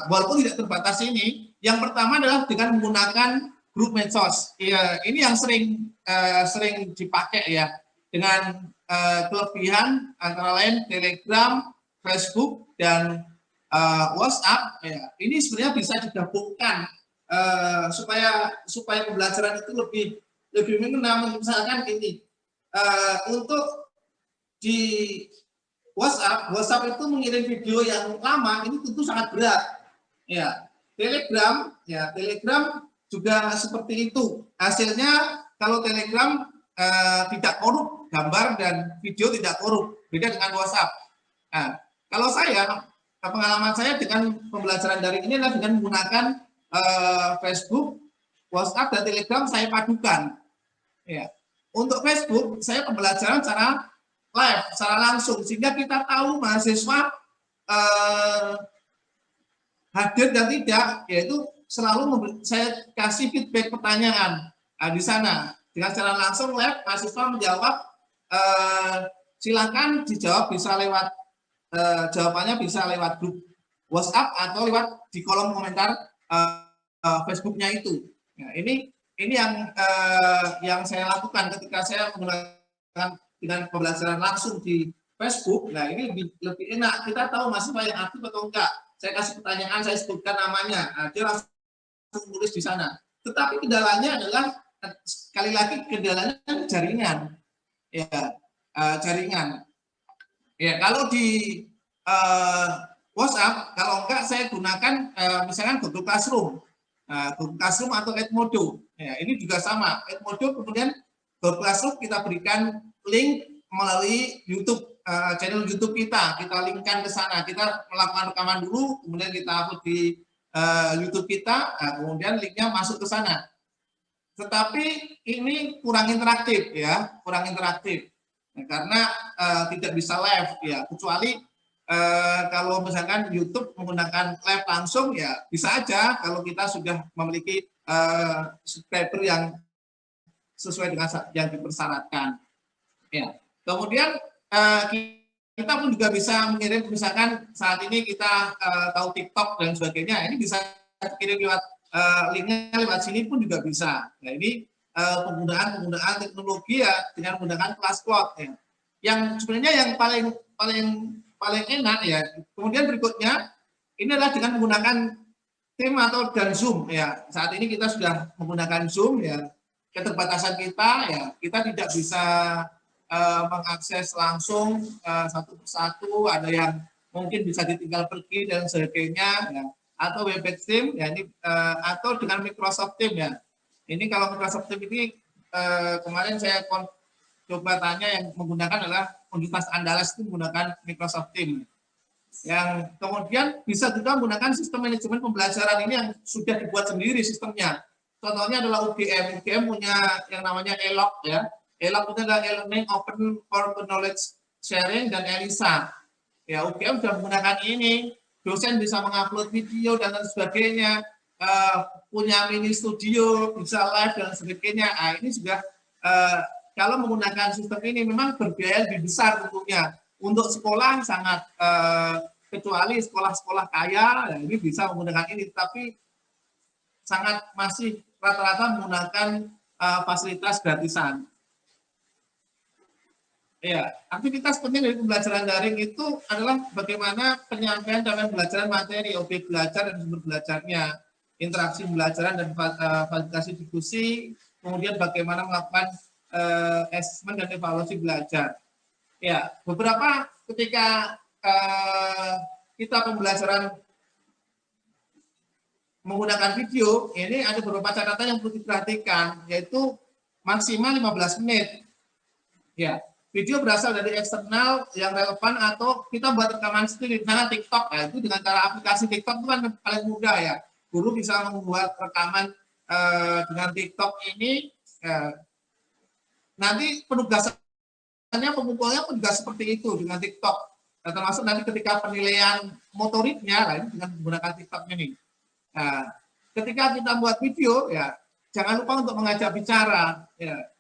walaupun tidak terbatas ini. Yang pertama adalah dengan menggunakan grup medsos. Ya, ini yang sering dipakai ya, dengan kelebihan antara lain Telegram, Facebook, dan WhatsApp. Ya, ini sebenarnya bisa digabungkan supaya pembelajaran itu lebih mengena. Misalkan ini untuk di WhatsApp itu mengirim video yang lama ini tentu sangat berat. Ya, Telegram juga seperti itu. Hasilnya kalau Telegram tidak korup, gambar dan video tidak korup, beda dengan WhatsApp. Nah, kalau pengalaman saya dengan pembelajaran daring ini adalah dengan menggunakan Facebook, WhatsApp, dan Telegram saya padukan. Ya. Untuk Facebook, saya pembelajaran secara live, secara langsung, sehingga kita tahu mahasiswa hadir dan tidak, yaitu selalu saya kasih feedback pertanyaan di sana. Dengan secara langsung live, mahasiswa menjawab, silakan dijawab bisa lewat, jawabannya bisa lewat grup WhatsApp atau lewat di kolom komentar Facebooknya itu. Nah, ini yang saya lakukan ketika saya menggunakan dengan pembelajaran langsung di Facebook. Nah, ini lebih enak. Kita tahu mahasiswa yang aktif atau enggak. Saya kasih pertanyaan, saya sebutkan namanya. Nah, dia langsung tulis di sana. Tetapi kendalanya adalah, sekali lagi kendalanya jaringan. Ya, jaringan. Ya, kalau di WhatsApp, kalau enggak saya gunakan misalkan Google Classroom. Google Classroom atau Edmodo. Ya, ini juga sama. Edmodo kemudian Google Classroom kita berikan link melalui YouTube, channel YouTube kita linkkan ke sana. Kita melakukan rekaman dulu, kemudian kita upload di YouTube kita, kemudian linknya masuk ke sana. Tetapi ini kurang interaktif ya, kurang interaktif. Nah, karena tidak bisa live ya, kecuali kalau misalkan YouTube menggunakan live langsung ya bisa aja kalau kita sudah memiliki subscriber yang sesuai dengan yang dipersyaratkan. Ya. Kemudian kita pun juga bisa mengirim, misalkan saat ini kita tahu TikTok dan sebagainya, ini bisa dikirim lewat linknya lewat sini pun juga bisa. Nah, ini penggunaan teknologi ya dengan menggunakan Classcloud ya. Yang sebenarnya yang paling enak ya. Kemudian berikutnya ini adalah dengan menggunakan tim atau dan Zoom ya. Saat ini kita sudah menggunakan Zoom ya. Keterbatasan kita ya, kita tidak bisa mengakses langsung satu persatu, ada yang mungkin bisa ditinggal pergi dan sebagainya ya. Atau Webex Team ya ini atau dengan Microsoft Team ya. Ini kalau Microsoft Team ini kemarin saya coba tanya yang menggunakan adalah Universitas Andalas itu menggunakan Microsoft Team. Yang kemudian bisa juga menggunakan sistem manajemen pembelajaran ini yang sudah dibuat sendiri sistemnya. Contohnya adalah UGM. UGM punya yang namanya ELOC ya. ELOC itu adalah Learning Open for Knowledge Sharing dan ELISA. Ya, UGM sudah menggunakan ini. Dosen bisa mengupload video dan lain sebagainya. Punya mini studio, bisa live dan sebagainya. Nah, ini juga kalau menggunakan sistem ini memang berbiaya lebih besar tentunya. Untuk sekolah sangat kecuali sekolah-sekolah kaya, ya, ini bisa menggunakan ini, tapi sangat masih rata-rata menggunakan fasilitas gratisan. Ya, aktivitas penting dari pembelajaran daring itu adalah bagaimana penyampaian dan pembelajaran materi, objek belajar dan sumber belajarnya, interaksi pembelajaran dan fasilitasi diskusi, kemudian bagaimana melakukan asesmen dan evaluasi belajar. Ya, beberapa ketika kita pembelajaran menggunakan video, ini ada beberapa catatan yang perlu diperhatikan, yaitu maksimal 15 menit. Ya, video berasal dari eksternal yang relevan atau kita buat rekaman sendiri, misalnya TikTok, ya, itu dengan cara aplikasi TikTok itu kan paling mudah ya. Guru bisa membuat rekaman dengan TikTok ini, nanti penugasannya pemukulnya pun juga seperti itu dengan TikTok. Nah, termasuk nanti ketika penilaian motoriknya, nah, ini dengan menggunakan TikTok ini. Nah, ketika kita buat video, ya jangan lupa untuk mengajak bicara. Ya.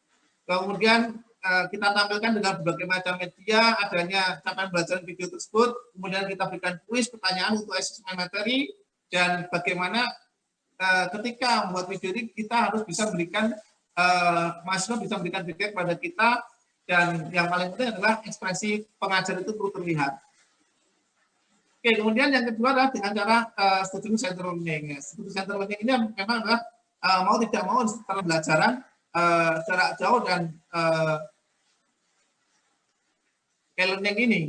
Kemudian kita tampilkan dengan berbagai macam media, adanya capaian belajar video tersebut, kemudian kita berikan kuis, pertanyaan untuk asesmen materi, dan bagaimana ketika membuat video ini kita harus bisa memberikan, mahasiswa bisa memberikan feedback pada kita, dan yang paling penting adalah ekspresi pengajar itu perlu terlihat. Oke, kemudian yang kedua adalah dengan cara student center learning. Student center learning ini memang adalah mau tidak mau pembelajaran jarak jauh dan e-learning ini.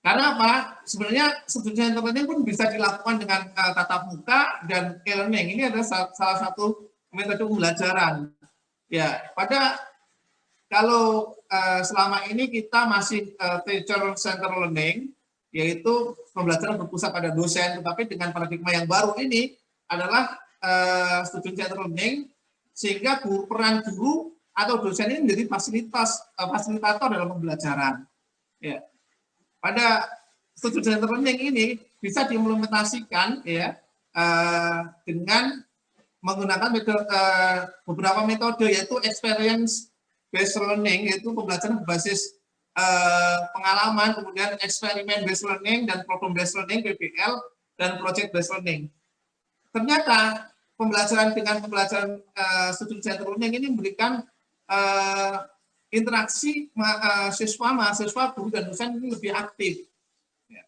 Karena apa? Sebenarnya student center learning pun bisa dilakukan dengan tatap muka dan e-learning. Ini adalah salah satu metode pembelajaran. Ya, kalau selama ini kita masih teacher center learning, yaitu pembelajaran berpusat pada dosen, tetapi dengan paradigma yang baru ini adalah student center learning, sehingga peran guru atau dosen ini menjadi fasilitator dalam pembelajaran. Ya. Pada student center learning ini bisa diimplementasikan ya dengan menggunakan beberapa metode, yaitu experience based learning, yaitu pembelajaran berbasis pengalaman, kemudian eksperimen based learning dan problem based learning (PBL) dan project based learning. Ternyata pembelajaran dengan pembelajaran student center learning ini memberikan interaksi mahasiswa, guru dan dosen ini lebih aktif. Ya.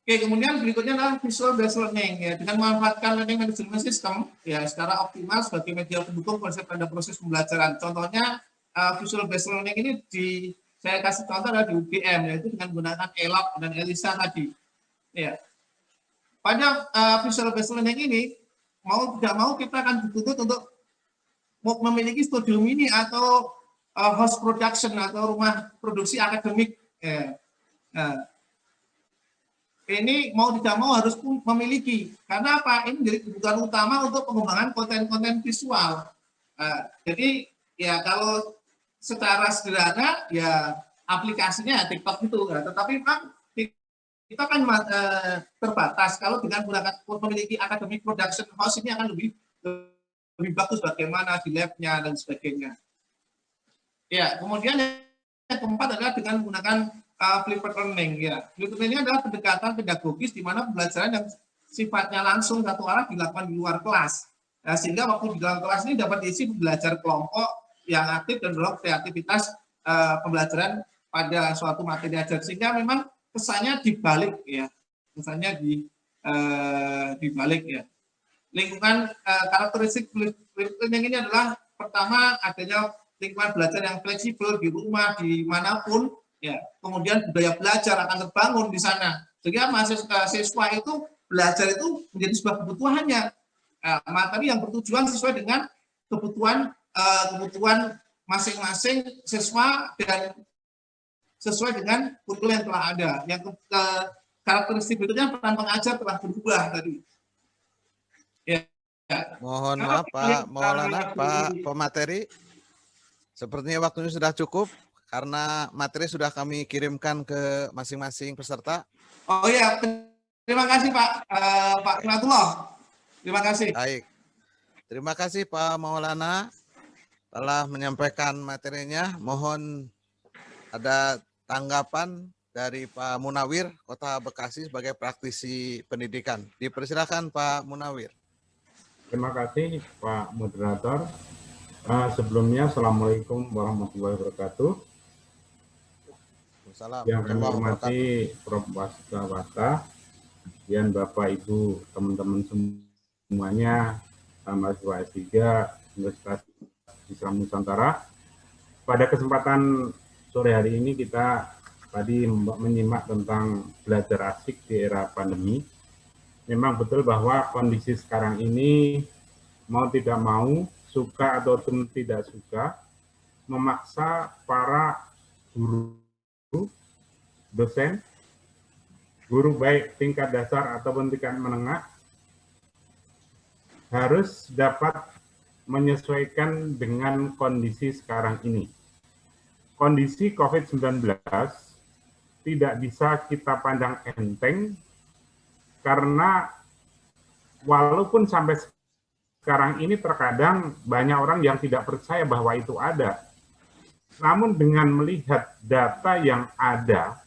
Oke, kemudian berikutnya adalah visual based learning ya, dengan memanfaatkan learning management system ya secara optimal sebagai media pendukung konsep pada proses pembelajaran. Contohnya visual based learning ini saya kasih contoh adalah di UGM, yaitu dengan menggunakan ELOC dan ELISA tadi. Ya. Pada visual based learning ini, mau tidak mau kita akan dituntut untuk memiliki studio mini atau house production atau rumah produksi akademik. Ya. Nah, ini mau tidak mau harus memiliki. Karena apa? Ini menjadi kebutuhan utama untuk pengembangan konten-konten visual. Jadi ya kalau secara sederhana ya aplikasinya TikTok itu, ya. Tetapi memang kita kan terbatas. Kalau dengan menggunakan memiliki academic production house ini akan lebih bagus bagaimana di lab-nya dan sebagainya. Ya, kemudian yang keempat adalah dengan menggunakan flipped learning. Ya, flipped learning adalah pendekatan pedagogis di mana pembelajaran yang sifatnya langsung satu arah dilakukan di luar kelas. Nah, sehingga waktu di dalam kelas ini dapat diisi belajar kelompok yang aktif dan mendorong kreativitas pembelajaran pada suatu materi ajar, sehingga memang kesannya dibalik ya. misalnya di balik ya. Lingkungan karakteristik learning ini adalah pertama adanya lingkungan belajar yang fleksibel di rumah, dimanapun, ya. Kemudian budaya belajar akan terbangun di sana. Sehingga siswa itu belajar itu menjadi sebuah kebutuhannya. Materi yang bertujuan sesuai dengan kebutuhan masing-masing siswa dan sesuai dengan kurikulum yang telah ada. Yang karakteristik berikutnya peran pengajar telah berubah tadi. Ya. Mohon maaf Pak Maulana, Pak pemateri. Sepertinya waktunya sudah cukup karena materi sudah kami kirimkan ke masing-masing peserta. Oh iya, terima kasih Pak Imatullah. Terima kasih. Baik. Terima kasih Pak Maulana telah menyampaikan materinya. Mohon ada tanggapan dari Pak Munawir, Kota Bekasi sebagai praktisi pendidikan. Dipersilakan Pak Munawir. Terima kasih Pak Moderator. Sebelumnya, Assalamualaikum warahmatullahi wabarakatuh. Yang kami hormati Prof. Wasta, dan Bapak Ibu, teman-teman semuanya, mahasiswa S3 Universitas Islam Nusantara. Pada kesempatan sore hari ini kita tadi menyimak tentang belajar asik di era pandemi. Memang betul bahwa kondisi sekarang ini mau tidak mau, suka ataupun tidak suka, memaksa para guru, dosen, guru baik tingkat dasar ataupun tingkat menengah, harus dapat menyesuaikan dengan kondisi sekarang ini. Kondisi COVID-19 tidak bisa kita pandang enteng, karena walaupun sampai sekarang ini terkadang banyak orang yang tidak percaya bahwa itu ada. Namun dengan melihat data yang ada,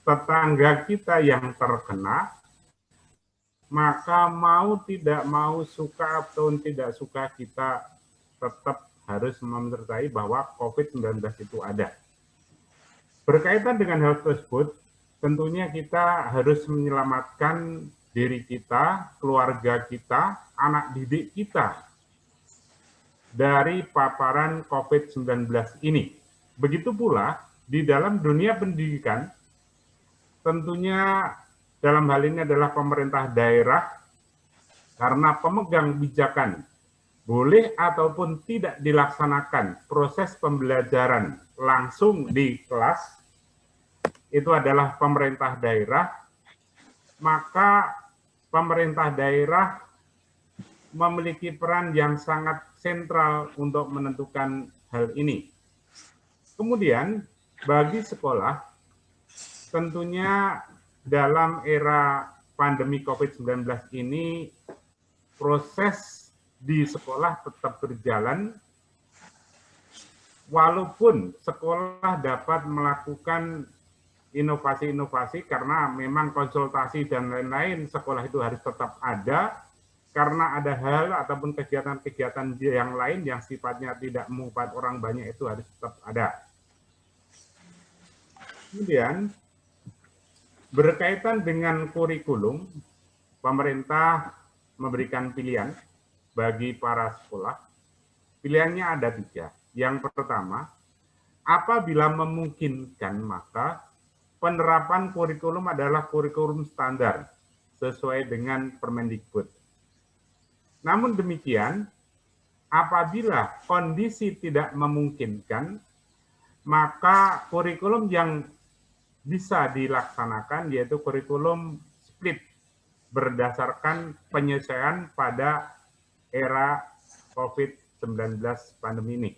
tetangga kita yang terkena, maka mau tidak mau, suka atau tidak suka, kita tetap harus mempercayai bahwa COVID-19 itu ada. Berkaitan dengan hal tersebut, tentunya kita harus menyelamatkan diri kita, keluarga kita, anak didik kita dari paparan COVID-19 ini. Begitu pula di dalam dunia pendidikan, tentunya dalam hal ini adalah pemerintah daerah, karena pemegang kebijakan boleh ataupun tidak dilaksanakan proses pembelajaran langsung di kelas, itu adalah pemerintah daerah, maka pemerintah daerah memiliki peran yang sangat sentral untuk menentukan hal ini. Kemudian bagi sekolah, tentunya dalam era pandemi COVID-19 ini, proses di sekolah tetap berjalan, walaupun sekolah dapat melakukan inovasi-inovasi, karena memang konsultasi dan lain-lain sekolah itu harus tetap ada, karena ada hal ataupun kegiatan-kegiatan yang lain yang sifatnya tidak mengubah orang banyak itu harus tetap ada. Kemudian berkaitan dengan kurikulum, pemerintah memberikan pilihan bagi para sekolah. Pilihannya ada 3. Yang pertama, apabila memungkinkan, maka penerapan kurikulum adalah kurikulum standar sesuai dengan Permendikbud. Namun demikian, apabila kondisi tidak memungkinkan, maka kurikulum yang bisa dilaksanakan yaitu kurikulum split berdasarkan penyesuaian pada era COVID-19 pandemi ini.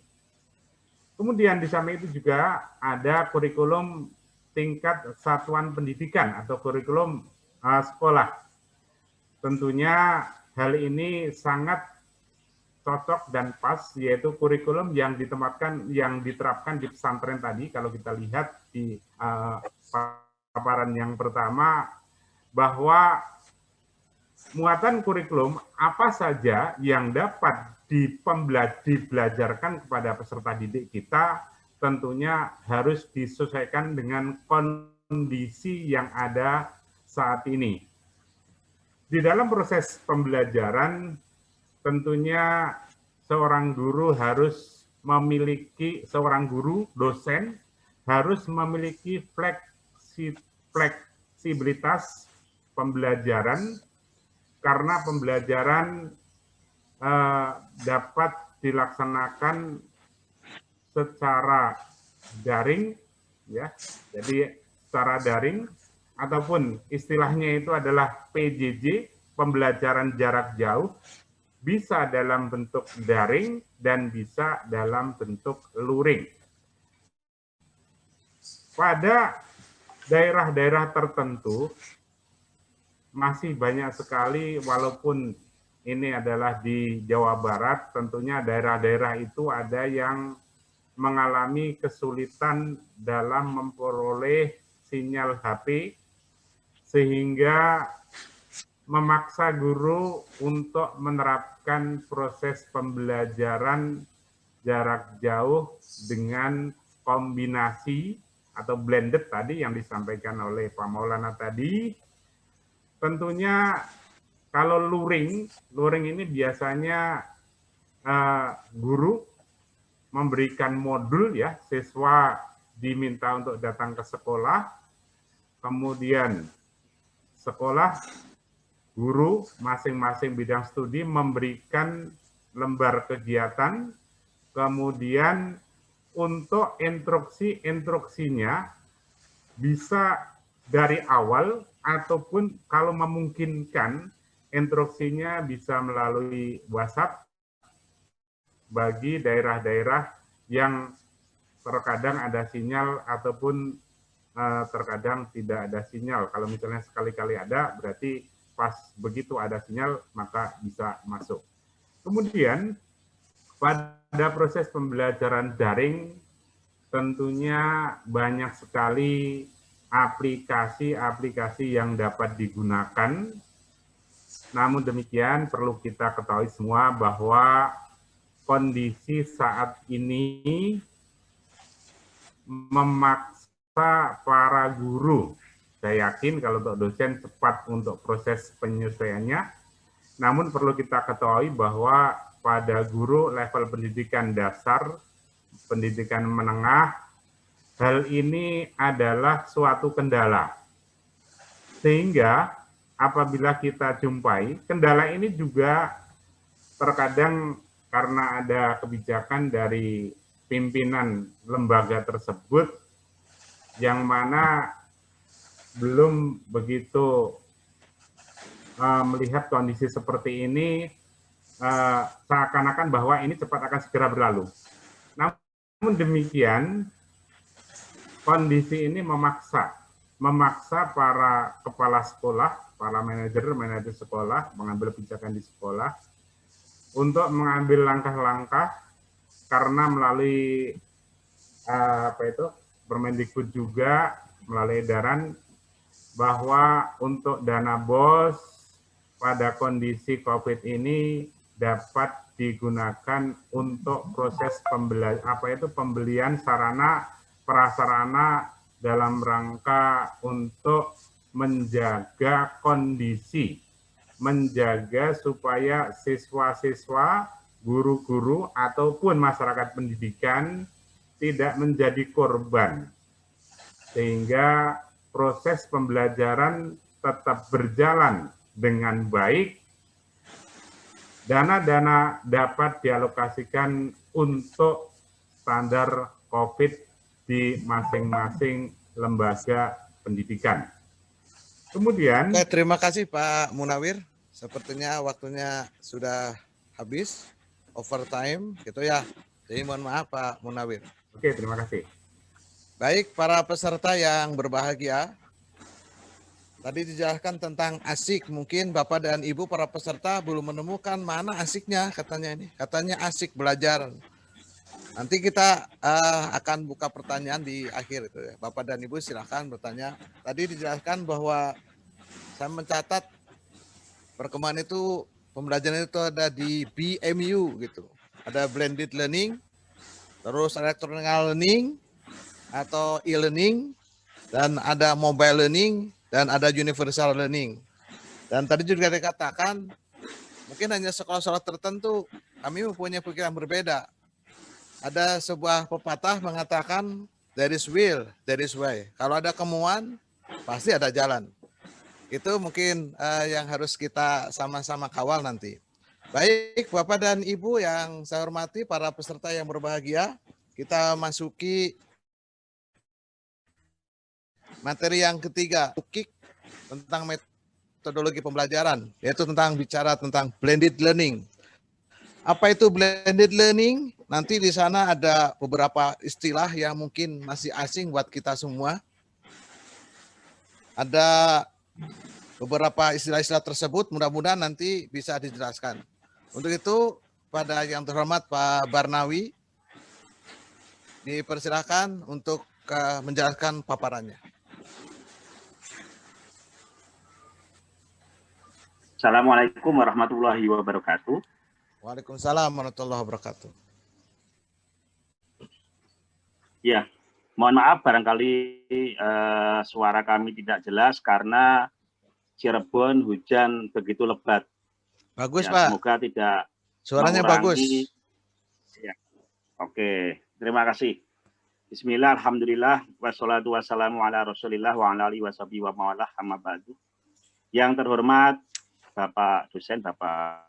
Kemudian di samping itu juga ada kurikulum tingkat satuan pendidikan atau kurikulum sekolah. Tentunya hal ini sangat cocok dan pas, yaitu kurikulum yang diterapkan di pesantren tadi. Kalau kita lihat di paparan yang pertama, bahwa muatan kurikulum apa saja yang dapat dibelajarkan kepada peserta didik kita tentunya harus disesuaikan dengan kondisi yang ada saat ini. Di dalam proses pembelajaran, tentunya seorang guru harus memiliki, seorang guru, dosen, harus memiliki fleksibilitas pembelajaran, karena pembelajaran dapat dilaksanakan secara daring, ya. Jadi secara daring, ataupun istilahnya itu adalah PJJ, pembelajaran jarak jauh, bisa dalam bentuk daring dan bisa dalam bentuk luring. Pada daerah-daerah tertentu masih banyak sekali, walaupun ini adalah di Jawa Barat, tentunya daerah-daerah itu ada yang mengalami kesulitan dalam memperoleh sinyal HP, sehingga memaksa guru untuk menerapkan proses pembelajaran jarak jauh dengan kombinasi atau blended tadi yang disampaikan oleh Pak Maulana tadi. Tentunya kalau luring ini biasanya guru memberikan modul, ya, siswa diminta untuk datang ke sekolah, kemudian sekolah, guru, masing-masing bidang studi memberikan lembar kegiatan, kemudian untuk instruksinya bisa dari awal, ataupun kalau memungkinkan instruksinya bisa melalui WhatsApp bagi daerah-daerah yang terkadang ada sinyal ataupun terkadang tidak ada sinyal. Kalau misalnya sekali-kali ada, berarti pas begitu ada sinyal maka bisa masuk. Kemudian pada proses pembelajaran daring tentunya banyak sekali aplikasi-aplikasi yang dapat digunakan. Namun demikian perlu kita ketahui semua bahwa kondisi saat ini memaksa para guru, saya yakin kalau untuk dosen cepat untuk proses penyesuaiannya, namun perlu kita ketahui bahwa pada guru level pendidikan dasar, pendidikan menengah, hal ini adalah suatu kendala. Sehingga apabila kita jumpai, kendala ini juga terkadang karena ada kebijakan dari pimpinan lembaga tersebut yang mana belum begitu melihat kondisi seperti ini, seakan-akan bahwa ini cepat akan segera berlalu. Namun demikian, kondisi ini memaksa para kepala sekolah, para manajer sekolah mengambil kebijakan di sekolah untuk mengambil langkah-langkah, karena melalui Permendikbud juga melalui edaran bahwa untuk dana BOS pada kondisi COVID ini dapat digunakan untuk proses pembelian sarana prasarana dalam rangka untuk menjaga kondisi, menjaga supaya siswa-siswa, guru-guru, ataupun masyarakat pendidikan tidak menjadi korban, sehingga proses pembelajaran tetap berjalan dengan baik. Dana-dana dapat dialokasikan untuk standar COVID di masing-masing lembaga pendidikan. Kemudian, terima kasih Pak Munawir. Sepertinya waktunya sudah habis, overtime gitu ya. Jadi mohon maaf Pak Munawir. Oke, terima kasih. Baik, para peserta yang berbahagia, tadi dijelaskan tentang asik. Mungkin Bapak dan Ibu para peserta belum menemukan mana asiknya katanya ini. Katanya asik belajar. Nanti kita akan buka pertanyaan di akhir itu ya. Bapak dan Ibu silahkan bertanya. Tadi dijelaskan bahwa saya mencatat perkembangan itu, pembelajaran itu ada di BMU gitu. Ada blended learning, terus electronic learning atau e-learning, dan ada mobile learning, dan ada universal learning. Dan tadi juga dikatakan, mungkin hanya sekolah-sekolah tertentu kami mempunyai pikiran berbeda. Ada sebuah pepatah mengatakan, there is will, there is way. Kalau ada kemauan, pasti ada jalan. Itu mungkin yang harus kita sama-sama kawal nanti. Baik, Bapak dan Ibu yang saya hormati, para peserta yang berbahagia, kita masuki materi yang ketiga, UKIK tentang metodologi pembelajaran, yaitu bicara tentang blended learning. Apa itu blended learning? Nanti di sana ada beberapa istilah yang mungkin masih asing buat kita semua. Ada beberapa istilah-istilah tersebut, mudah-mudahan nanti bisa dijelaskan. Untuk itu, pada yang terhormat Pak Barnawi, dipersilakan untuk menjelaskan paparannya. Assalamualaikum warahmatullahi wabarakatuh. Waalaikumsalam warahmatullahi wabarakatuh. Ya, mohon maaf barangkali suara kami tidak jelas karena Cirebon hujan begitu lebat. Bagus, ya, Pak. Semoga tidak suaranya mengurangi. bagus. Ya. Oke, terima kasih. Bismillah, alhamdulillah, wassalatu wassalamu ala rasulillah wa ala alihi washabihi wa mawalah amma ba'du. Yang terhormat Bapak dosen, Bapak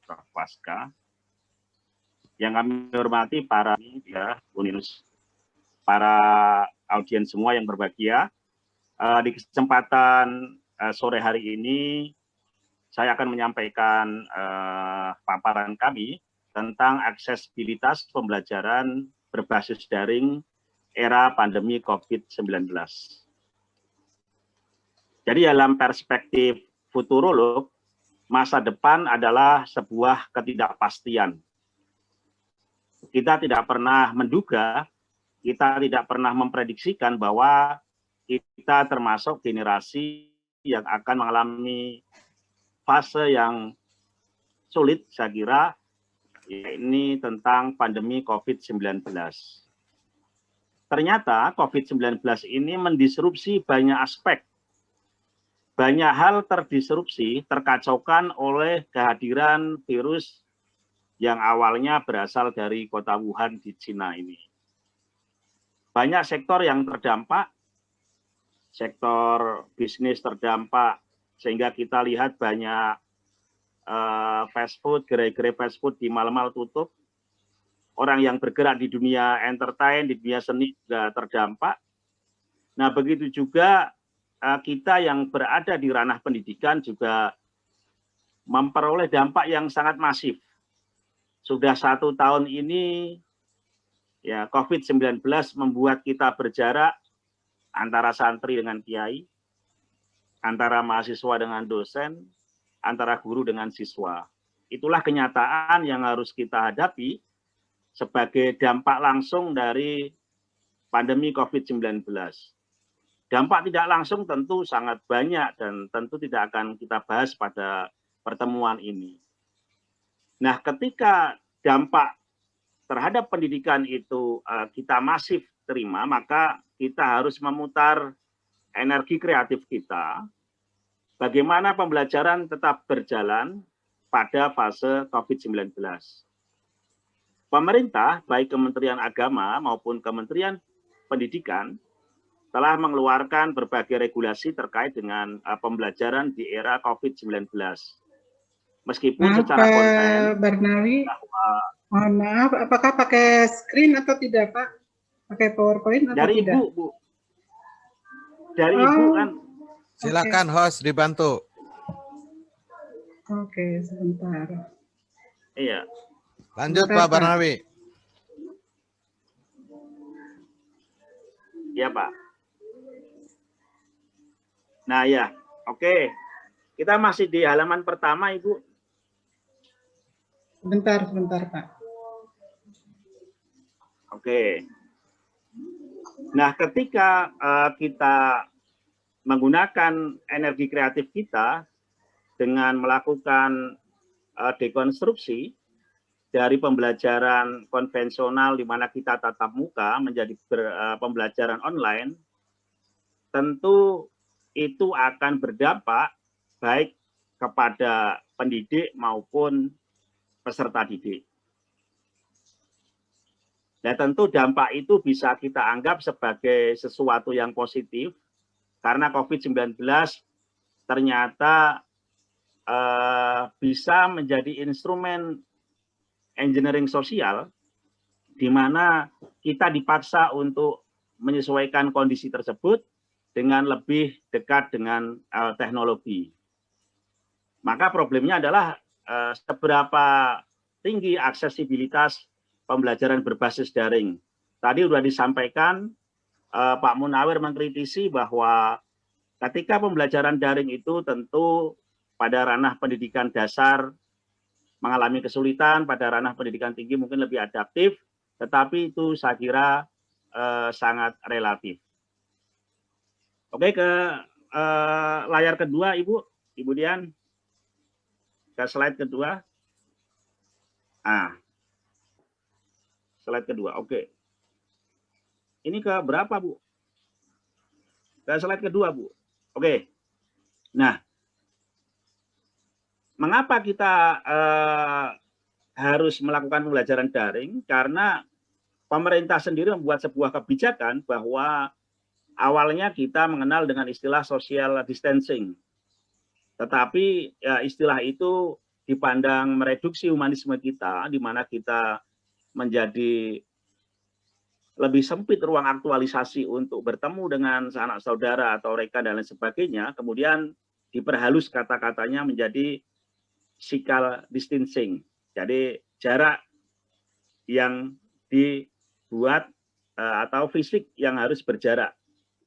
Prof. Waska, yang kami hormati para Uninus, para audiens semua yang berbahagia. Di kesempatan sore hari ini, saya akan menyampaikan paparan kami tentang aksesibilitas pembelajaran berbasis daring era pandemi COVID-19. Jadi dalam perspektif futurolog, masa depan adalah sebuah ketidakpastian. Kita tidak pernah menduga, kita tidak pernah memprediksikan bahwa kita termasuk generasi yang akan mengalami fase yang sulit, saya kira, ini tentang pandemi COVID-19. Ternyata COVID-19 ini mendisrupsi banyak aspek. Banyak hal terdisrupsi, terkacaukan oleh kehadiran virus yang awalnya berasal dari kota Wuhan di Cina ini. Banyak sektor yang terdampak, sektor bisnis terdampak, sehingga kita lihat banyak fast food, gerai-gerai fast food di mal-mal tutup. Orang yang bergerak di dunia entertain, di dunia seni juga terdampak. Nah, begitu juga kita yang berada di ranah pendidikan juga memperoleh dampak yang sangat masif. Sudah 1 tahun ini, ya COVID-19 membuat kita berjarak antara santri dengan kiai, antara mahasiswa dengan dosen, antara guru dengan siswa. Itulah kenyataan yang harus kita hadapi sebagai dampak langsung dari pandemi COVID-19. Dampak tidak langsung tentu sangat banyak dan tentu tidak akan kita bahas pada pertemuan ini. Nah, ketika dampak terhadap pendidikan itu kita masif terima, maka kita harus memutar energi kreatif kita, bagaimana pembelajaran tetap berjalan pada fase COVID-19. Pemerintah, baik Kementerian Agama maupun Kementerian Pendidikan, telah mengeluarkan berbagai regulasi terkait dengan pembelajaran di era COVID-19. Meskipun secara konten, Barnawi, mohon maaf, apakah pakai screen atau tidak, Pak? Pakai PowerPoint atau dari tidak? Ibu, Bu. Dari Ibu kan. Silakan host dibantu. Oke, sebentar. Iya. Lanjut Sebentar, Pak Barnawi. Iya, Pak. Nah, ya. Oke. Kita masih di halaman pertama, Ibu. Sebentar, Pak. Oke. Nah, ketika kita menggunakan energi kreatif kita dengan melakukan dekonstruksi dari pembelajaran konvensional di mana kita tatap muka menjadi pembelajaran online, tentu itu akan berdampak baik kepada pendidik maupun peserta didik. Nah, tentu dampak itu bisa kita anggap sebagai sesuatu yang positif karena COVID-19 ternyata bisa menjadi instrumen engineering sosial di mana kita dipaksa untuk menyesuaikan kondisi tersebut dengan lebih dekat dengan teknologi. Maka problemnya adalah seberapa tinggi aksesibilitas pembelajaran berbasis daring. Tadi sudah disampaikan, Pak Munawir mengkritisi bahwa ketika pembelajaran daring itu tentu pada ranah pendidikan dasar mengalami kesulitan, pada ranah pendidikan tinggi mungkin lebih adaptif, tetapi itu saya kira sangat relatif. Oke, ke layar kedua, Ibu Dian. Ke slide kedua. Slide kedua, oke. Ini ke berapa, Bu? Ke slide kedua, Bu. Oke. Nah, mengapa kita harus melakukan pembelajaran daring? Karena pemerintah sendiri membuat sebuah kebijakan bahwa awalnya kita mengenal dengan istilah social distancing. Tetapi ya, istilah itu dipandang mereduksi humanisme kita, di mana kita menjadi lebih sempit ruang aktualisasi untuk bertemu dengan sanak saudara atau rekan dan lain sebagainya, kemudian diperhalus kata-katanya menjadi physical distancing. Jadi jarak yang dibuat atau fisik yang harus berjarak.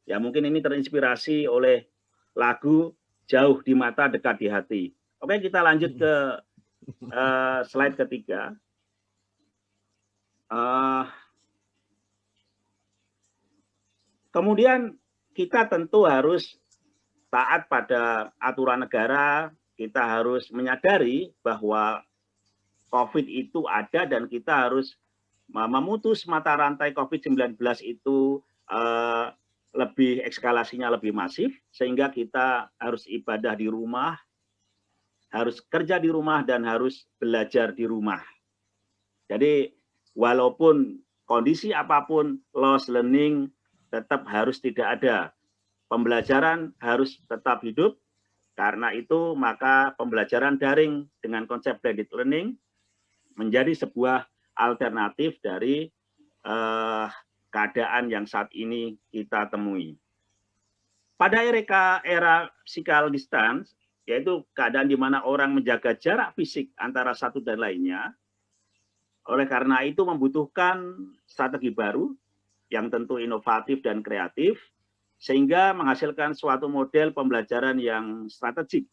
Ya mungkin ini terinspirasi oleh lagu Jauh di Mata Dekat di Hati. Oke, kita lanjut ke slide ketiga. Kemudian kita tentu harus taat pada aturan negara, kita harus menyadari bahwa COVID itu ada dan kita harus memutus mata rantai COVID-19 itu lebih eskalasinya lebih masif, sehingga kita harus ibadah di rumah, harus kerja di rumah, dan harus belajar di rumah. Jadi walaupun kondisi apapun, loss learning tetap harus tidak ada. Pembelajaran harus tetap hidup, karena itu maka pembelajaran daring dengan konsep blended learning menjadi sebuah alternatif dari keadaan yang saat ini kita temui. Pada era physical distance, yaitu keadaan di mana orang menjaga jarak fisik antara satu dan lainnya, oleh karena itu membutuhkan strategi baru yang tentu inovatif dan kreatif, sehingga menghasilkan suatu model pembelajaran yang strategik.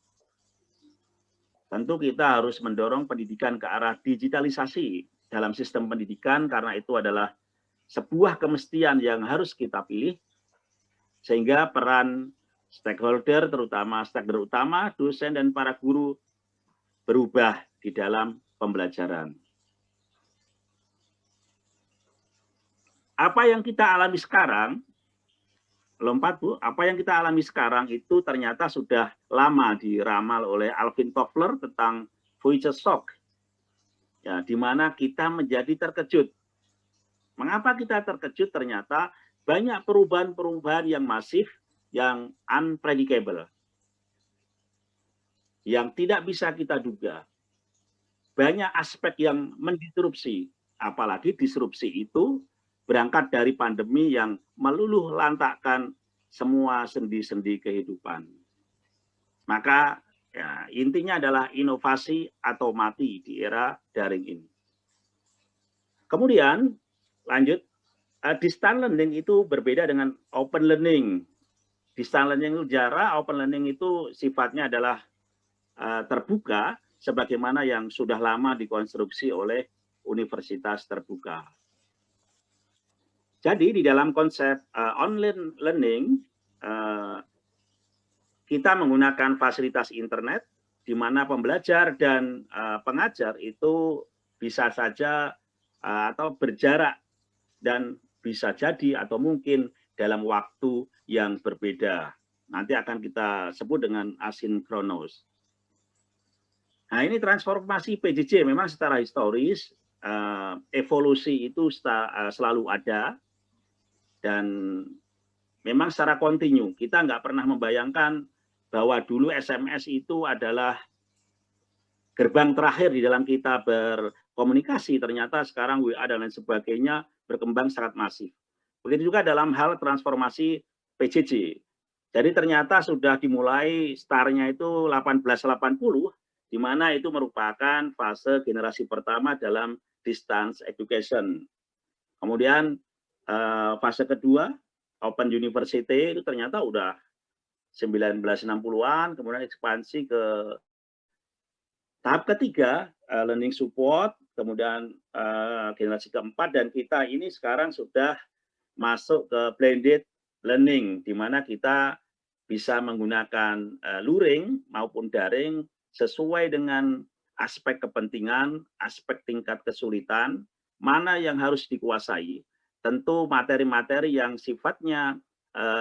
Tentu kita harus mendorong pendidikan ke arah digitalisasi dalam sistem pendidikan, karena itu adalah sebuah kemestian yang harus kita pilih, sehingga peran stakeholder, terutama stakeholder utama, dosen dan para guru berubah di dalam pembelajaran. Apa yang kita alami sekarang, lompat Bu, apa yang kita alami sekarang itu ternyata sudah lama diramal oleh Alvin Toffler tentang future shock, ya, di mana kita menjadi terkejut. Mengapa kita terkejut? Ternyata banyak perubahan-perubahan yang masif, yang unpredictable, yang tidak bisa kita duga. Banyak aspek yang mendisrupsi, apalagi disrupsi itu berangkat dari pandemi yang meluluh lantakkan semua sendi-sendi kehidupan. Maka ya, intinya adalah inovasi atau mati di era daring ini. Kemudian lanjut, distance learning itu berbeda dengan open learning. Distance learning itu jarak, open learning itu sifatnya adalah terbuka, sebagaimana yang sudah lama dikonstruksi oleh universitas terbuka. Jadi di dalam konsep online learning, kita menggunakan fasilitas internet, di mana pembelajar dan pengajar itu bisa saja atau berjarak dan bisa jadi atau mungkin dalam waktu yang berbeda. Nanti akan kita sebut dengan asinkronos. Nah, ini transformasi PJJ memang secara historis evolusi itu selalu ada dan memang secara kontinu. Kita nggak pernah membayangkan bahwa dulu SMS itu adalah gerbang terakhir di dalam kita berkomunikasi. Ternyata sekarang WA dan lain sebagainya berkembang sangat masif. Begitu juga dalam hal transformasi PJJ. Jadi ternyata sudah dimulai startnya itu 1880, di mana itu merupakan fase generasi pertama dalam distance education. Kemudian fase kedua, Open University itu ternyata udah 1960-an, kemudian ekspansi ke tahap ketiga, learning support, kemudian generasi keempat, dan kita ini sekarang sudah masuk ke blended learning, di mana kita bisa menggunakan luring maupun daring sesuai dengan aspek kepentingan, aspek tingkat kesulitan, mana yang harus dikuasai. Tentu materi-materi yang sifatnya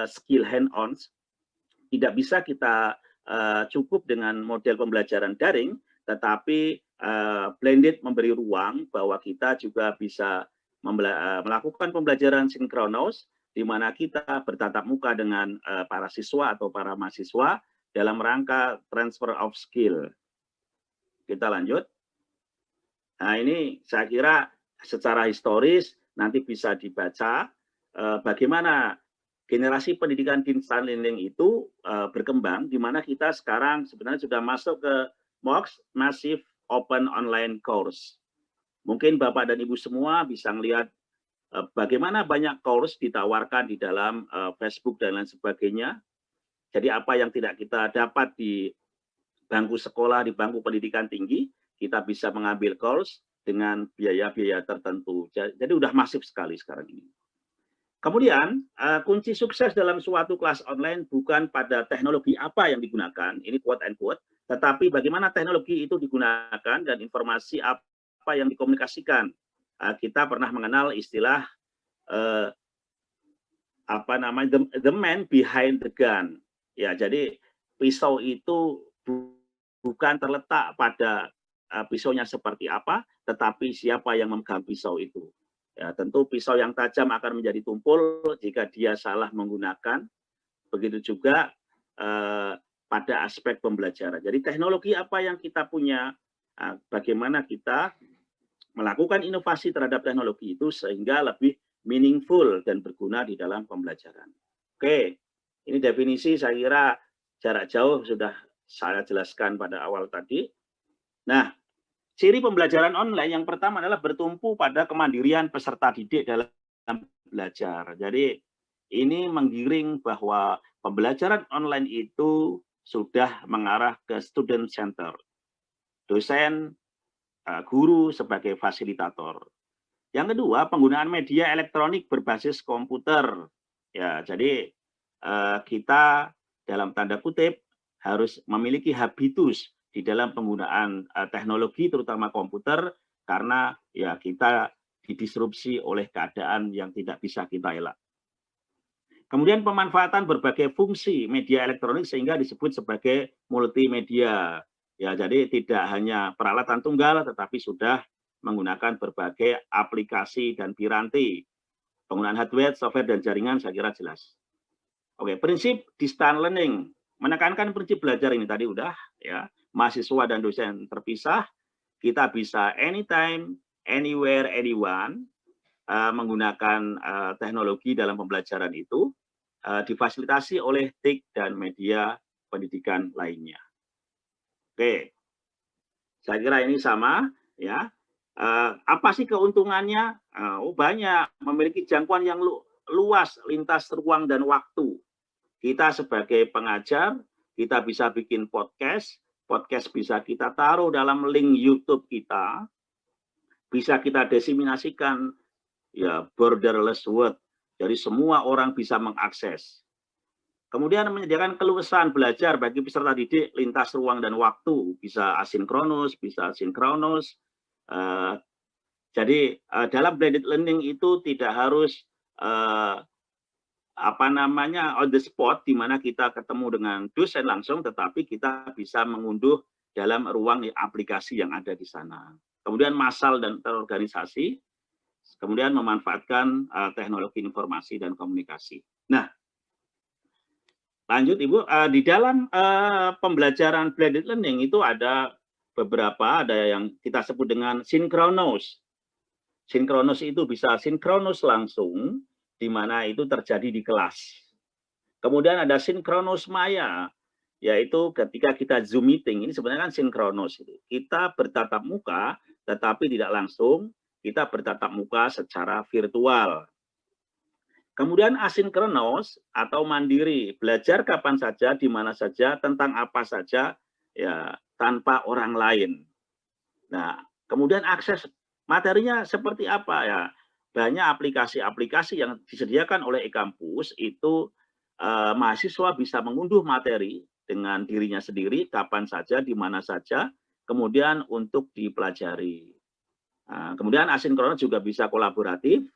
skill hand-on, tidak bisa kita cukup dengan model pembelajaran daring, tetapi blended memberi ruang bahwa kita juga bisa melakukan pembelajaran sinkronos, di mana kita bertatap muka dengan para siswa atau para mahasiswa dalam rangka transfer of skill. Kita lanjut. Nah, ini saya kira secara historis nanti bisa dibaca bagaimana generasi pendidikan distance learning itu berkembang, di mana kita sekarang sebenarnya sudah masuk ke MOOC, Massive Open Online Course. Mungkin Bapak dan Ibu semua bisa melihat bagaimana banyak course ditawarkan di dalam Facebook dan lain sebagainya. Jadi apa yang tidak kita dapat di bangku sekolah, di bangku pendidikan tinggi, kita bisa mengambil course dengan biaya-biaya tertentu. Jadi udah masif sekali sekarang ini. Kemudian, kunci sukses dalam suatu kelas online bukan pada teknologi apa yang digunakan, ini quote and quote, tetapi bagaimana teknologi itu digunakan dan informasi apa yang dikomunikasikan. Kita pernah mengenal istilah the man behind the gun. Ya, jadi pisau itu bukan terletak pada pisaunya seperti apa, tetapi siapa yang memegang pisau itu. Ya, tentu pisau yang tajam akan menjadi tumpul jika dia salah menggunakan. Begitu juga pada aspek pembelajaran. Jadi teknologi apa yang kita punya, bagaimana kita melakukan inovasi terhadap teknologi itu sehingga lebih meaningful dan berguna di dalam pembelajaran. Oke, ini definisi saya kira jarak jauh sudah saya jelaskan pada awal tadi. Nah, ciri pembelajaran online yang pertama adalah bertumpu pada kemandirian peserta didik dalam belajar. Jadi ini menggiring bahwa pembelajaran online itu sudah mengarah ke student center. Dosen, guru sebagai fasilitator. Yang kedua, penggunaan media elektronik berbasis komputer. Ya, jadi kita dalam tanda kutip harus memiliki habitus di dalam penggunaan teknologi, terutama komputer, karena ya kita didisrupsi oleh keadaan yang tidak bisa kita elak. Kemudian pemanfaatan berbagai fungsi media elektronik sehingga disebut sebagai multimedia. Ya, jadi tidak hanya peralatan tunggal, tetapi sudah menggunakan berbagai aplikasi dan piranti. Penggunaan hardware, software, dan jaringan saya kira jelas. Oke, prinsip distance learning. Menekankan prinsip belajar ini tadi udah, ya. Mahasiswa dan dosen terpisah. Kita bisa anytime, anywhere, anyone menggunakan teknologi dalam pembelajaran itu difasilitasi oleh TIK dan media pendidikan lainnya. Oke, saya kira ini sama, ya. Apa sih keuntungannya? Banyak, memiliki jangkauan yang luas lintas ruang dan waktu. Kita sebagai pengajar, kita bisa bikin podcast bisa kita taruh dalam link YouTube kita, bisa kita diseminasikan, ya, borderless world, jadi semua orang bisa mengakses. Kemudian menyediakan keluasan belajar bagi peserta didik lintas ruang dan waktu, bisa asinkronus, bisa sinkronus, Jadi dalam blended learning itu tidak harus on the spot, di mana kita ketemu dengan dosen langsung, tetapi kita bisa mengunduh dalam ruang aplikasi yang ada di sana. Kemudian massal dan terorganisasi, kemudian memanfaatkan teknologi informasi dan komunikasi. Nah, lanjut Ibu, di dalam pembelajaran blended learning itu ada beberapa, ada yang kita sebut dengan sinkronos. Sinkronos itu bisa sinkronos langsung, di mana itu terjadi di kelas. Kemudian ada sinkronos maya, yaitu ketika kita Zoom meeting, ini sebenarnya kan sinkronos. Kita bertatap muka, tetapi tidak langsung, kita bertatap muka secara virtual. Kemudian asinkronos atau mandiri, belajar kapan saja, di mana saja, tentang apa saja, ya tanpa orang lain. Nah, kemudian akses materinya seperti apa ya? Banyak aplikasi-aplikasi yang disediakan oleh e-kampus itu mahasiswa bisa mengunduh materi dengan dirinya sendiri, kapan saja, di mana saja, kemudian untuk dipelajari. Nah, kemudian asinkronos juga bisa kolaboratif,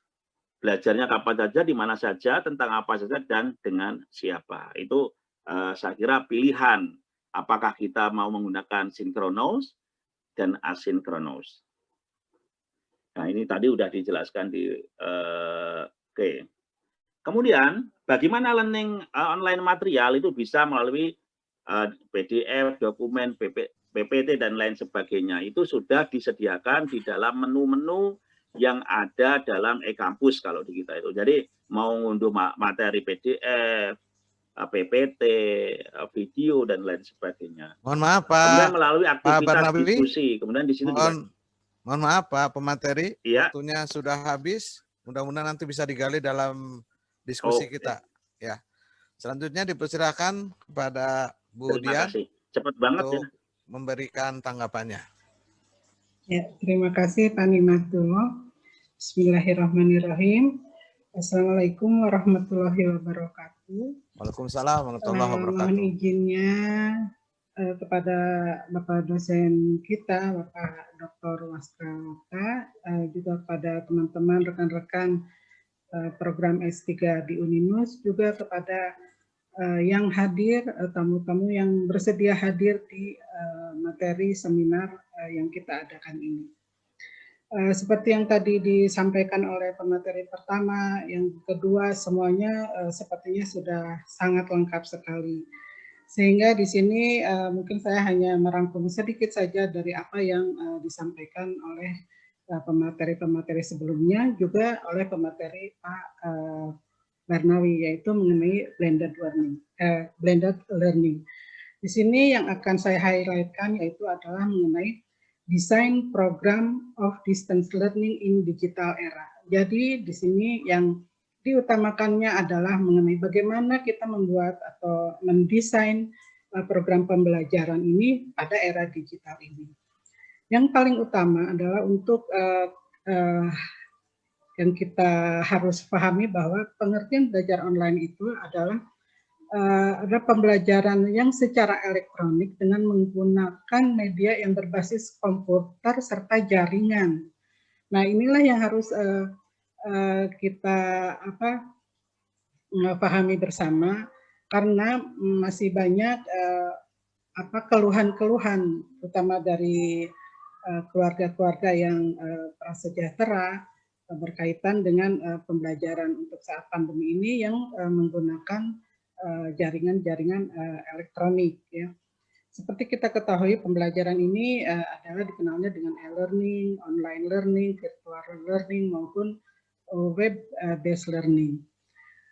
belajarnya kapan saja, di mana saja, tentang apa saja, dan dengan siapa. Itu saya kira pilihan, apakah kita mau menggunakan sinkronos dan asinkronos. Nah, ini tadi sudah dijelaskan di oke. Kemudian, bagaimana learning online material itu bisa melalui PDF, dokumen, PPT, dan lain sebagainya. Itu sudah disediakan di dalam menu-menu yang ada dalam e-kampus kalau di kita itu. Jadi, mau ngunduh materi PDF, PPT, video, dan lain sebagainya. Mohon maaf Pak. Kemudian melalui aktivitas Barnaby, diskusi. Kemudian di situ mohon maaf Pak, pemateri, ya. Waktunya sudah habis. Mudah-mudahan nanti bisa digali dalam diskusi kita. Ya. Selanjutnya dipersilakan kepada Bu Dian. Cepat banget ya. Memberikan tanggapannya. Ya, terima kasih Pak Nimatullah. Bismillahirrahmanirrahim. Assalamualaikum warahmatullahi wabarakatuh. Waalaikumsalam warahmatullahi wabarakatuh. Mohon izinnya kepada Bapak dosen kita, Bapak Dr. Waskawata, juga kepada teman-teman rekan-rekan program S3 di Uninus, juga kepada yang hadir, tamu-tamu yang bersedia hadir di materi seminar yang kita adakan ini. Seperti yang tadi disampaikan oleh pemateri pertama, yang kedua, semuanya sepertinya sudah sangat lengkap sekali. Sehingga di sini mungkin saya hanya merangkum sedikit saja dari apa yang disampaikan oleh pemateri-pemateri sebelumnya, juga oleh pemateri Pak Barnawi, yaitu mengenai blended learning. Di sini yang akan saya highlightkan yaitu adalah mengenai desain program of distance learning in digital era. Jadi di sini yang diutamakannya adalah mengenai bagaimana kita membuat atau mendesain program pembelajaran ini pada era digital ini. Yang paling utama adalah untuk yang kita harus pahami bahwa pengertian belajar online itu adalah ada pembelajaran yang secara elektronik dengan menggunakan media yang berbasis komputer serta jaringan. Nah, inilah yang harus kita pahami bersama, karena masih banyak keluhan-keluhan, terutama dari keluarga-keluarga yang prasejahtera berkaitan dengan pembelajaran untuk saat pandemi ini yang menggunakan jaringan-jaringan elektronik. Ya. Seperti kita ketahui, pembelajaran ini adalah dikenalnya dengan e-learning, online learning, virtual learning, maupun web-based learning.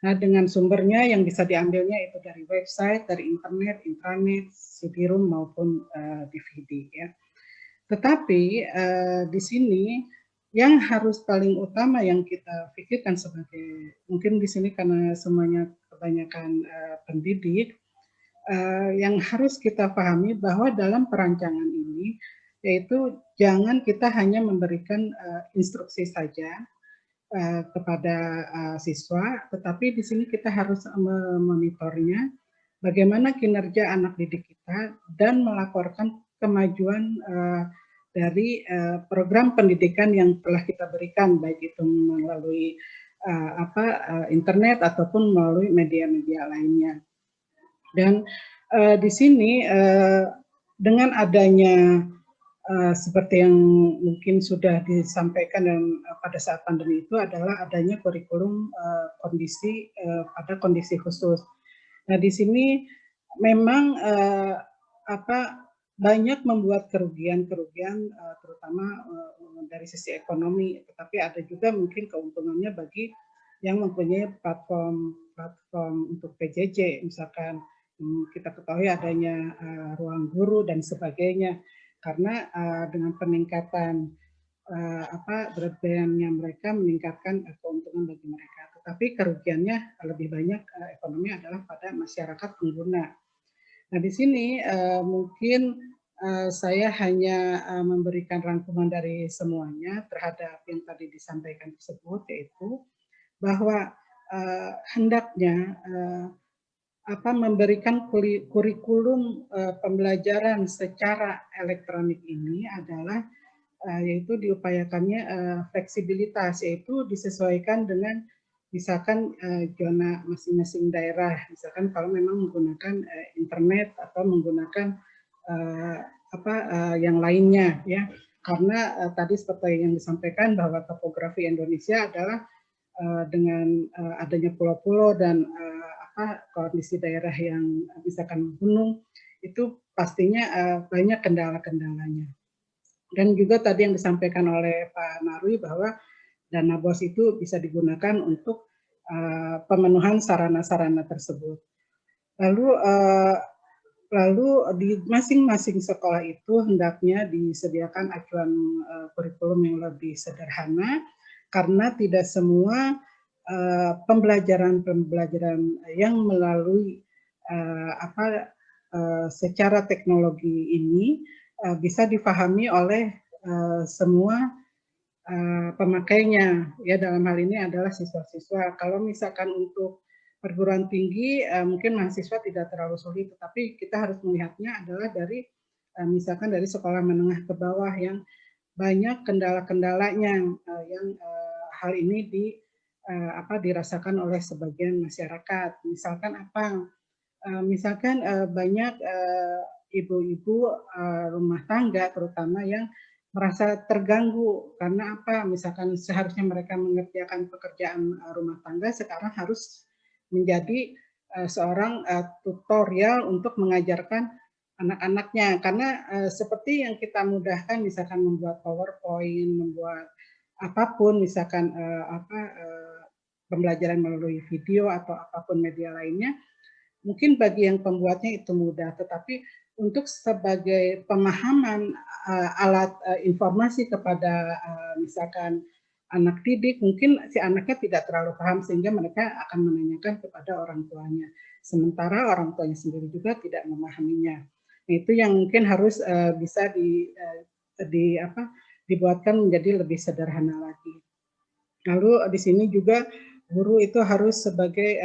Nah, dengan sumbernya yang bisa diambilnya itu dari website, dari internet, intranet, CD-ROM, maupun DVD. Ya. Tetapi di sini yang harus paling utama yang kita pikirkan sebagai, mungkin di sini karena semuanya kebanyakan pendidik, yang harus kita pahami bahwa dalam perancangan ini, yaitu jangan kita hanya memberikan instruksi saja kepada siswa, tetapi di sini kita harus memonitornya bagaimana kinerja anak didik kita dan melaporkan kemajuan dari program pendidikan yang telah kita berikan, baik itu melalui internet ataupun melalui media-media lainnya. Dan di sini dengan adanya seperti yang mungkin sudah disampaikan dan pada saat pandemi itu adalah adanya kurikulum pada kondisi khusus. Nah, di sini memang banyak membuat kerugian terutama dari sisi ekonomi, tetapi ada juga mungkin keuntungannya bagi yang mempunyai platform untuk PJJ, misalkan kita ketahui adanya ruang guru dan sebagainya, karena dengan peningkatan berat badannya mereka meningkatkan keuntungan bagi mereka, tetapi kerugiannya lebih banyak ekonomi adalah pada masyarakat pengguna. Nah, di sini mungkin saya hanya memberikan rangkuman dari semuanya terhadap yang tadi disampaikan tersebut, yaitu bahwa hendaknya memberikan kurikulum pembelajaran secara elektronik ini adalah yaitu diupayakannya fleksibilitas, yaitu disesuaikan dengan misalkan zona masing-masing daerah, misalkan kalau memang menggunakan internet atau menggunakan yang lainnya, ya, karena tadi seperti yang disampaikan bahwa topografi Indonesia adalah dengan adanya pulau-pulau dan kondisi daerah yang misalkan gunung, itu pastinya banyak kendala-kendalanya. Dan juga tadi yang disampaikan oleh Pak Narwi bahwa dana BOS itu bisa digunakan untuk pemenuhan sarana-sarana tersebut. Lalu di masing-masing sekolah itu hendaknya disediakan acuan kurikulum yang lebih sederhana, karena tidak semua pembelajaran yang melalui secara teknologi ini bisa dipahami oleh semua pemakainya, ya, dalam hal ini adalah siswa-siswa. Kalau misalkan untuk perguruan tinggi mungkin mahasiswa tidak terlalu sulit, tetapi kita harus melihatnya adalah dari misalkan dari sekolah menengah ke bawah yang banyak kendala-kendalanya yang hal ini dirasakan oleh sebagian masyarakat. Misalkan misalkan banyak ibu-ibu rumah tangga terutama yang merasa terganggu karena misalkan seharusnya mereka mengerjakan pekerjaan rumah tangga, sekarang harus menjadi seorang tutorial untuk mengajarkan anak-anaknya, karena seperti yang kita mudahkan misalkan membuat PowerPoint, membuat apapun, misalkan pembelajaran melalui video atau apapun media lainnya, mungkin bagi yang pembuatnya itu mudah, tetapi untuk sebagai pemahaman alat informasi kepada misalkan anak didik, mungkin si anaknya tidak terlalu paham sehingga mereka akan menanyakan kepada orang tuanya. Sementara orang tuanya sendiri juga tidak memahaminya. Itu yang mungkin harus bisa dibuatkan menjadi lebih sederhana lagi. Lalu di sini juga guru itu harus sebagai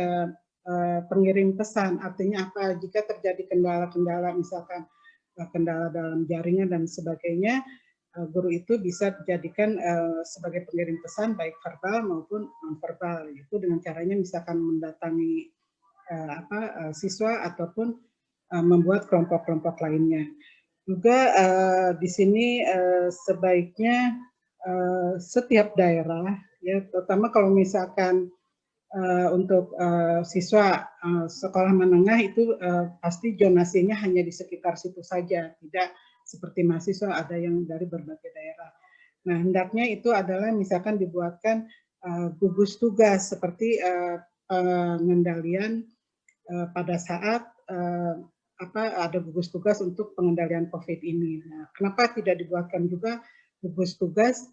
pengirim pesan, artinya jika terjadi kendala-kendala, misalkan kendala dalam jaringan dan sebagainya, guru itu bisa dijadikan sebagai pengirim pesan baik verbal maupun non-verbal, itu dengan caranya misalkan mendatangi siswa ataupun membuat kelompok-kelompok lainnya. Juga di sini sebaiknya setiap daerah, ya, terutama kalau misalkan untuk siswa sekolah menengah itu pasti zonasinya hanya di sekitar situ saja, tidak seperti mahasiswa ada yang dari berbagai daerah. Nah, hendaknya itu adalah misalkan dibuatkan gugus tugas seperti pengendalian pada saat ada gugus tugas untuk pengendalian COVID ini. Nah, kenapa tidak dibuatkan juga gugus tugas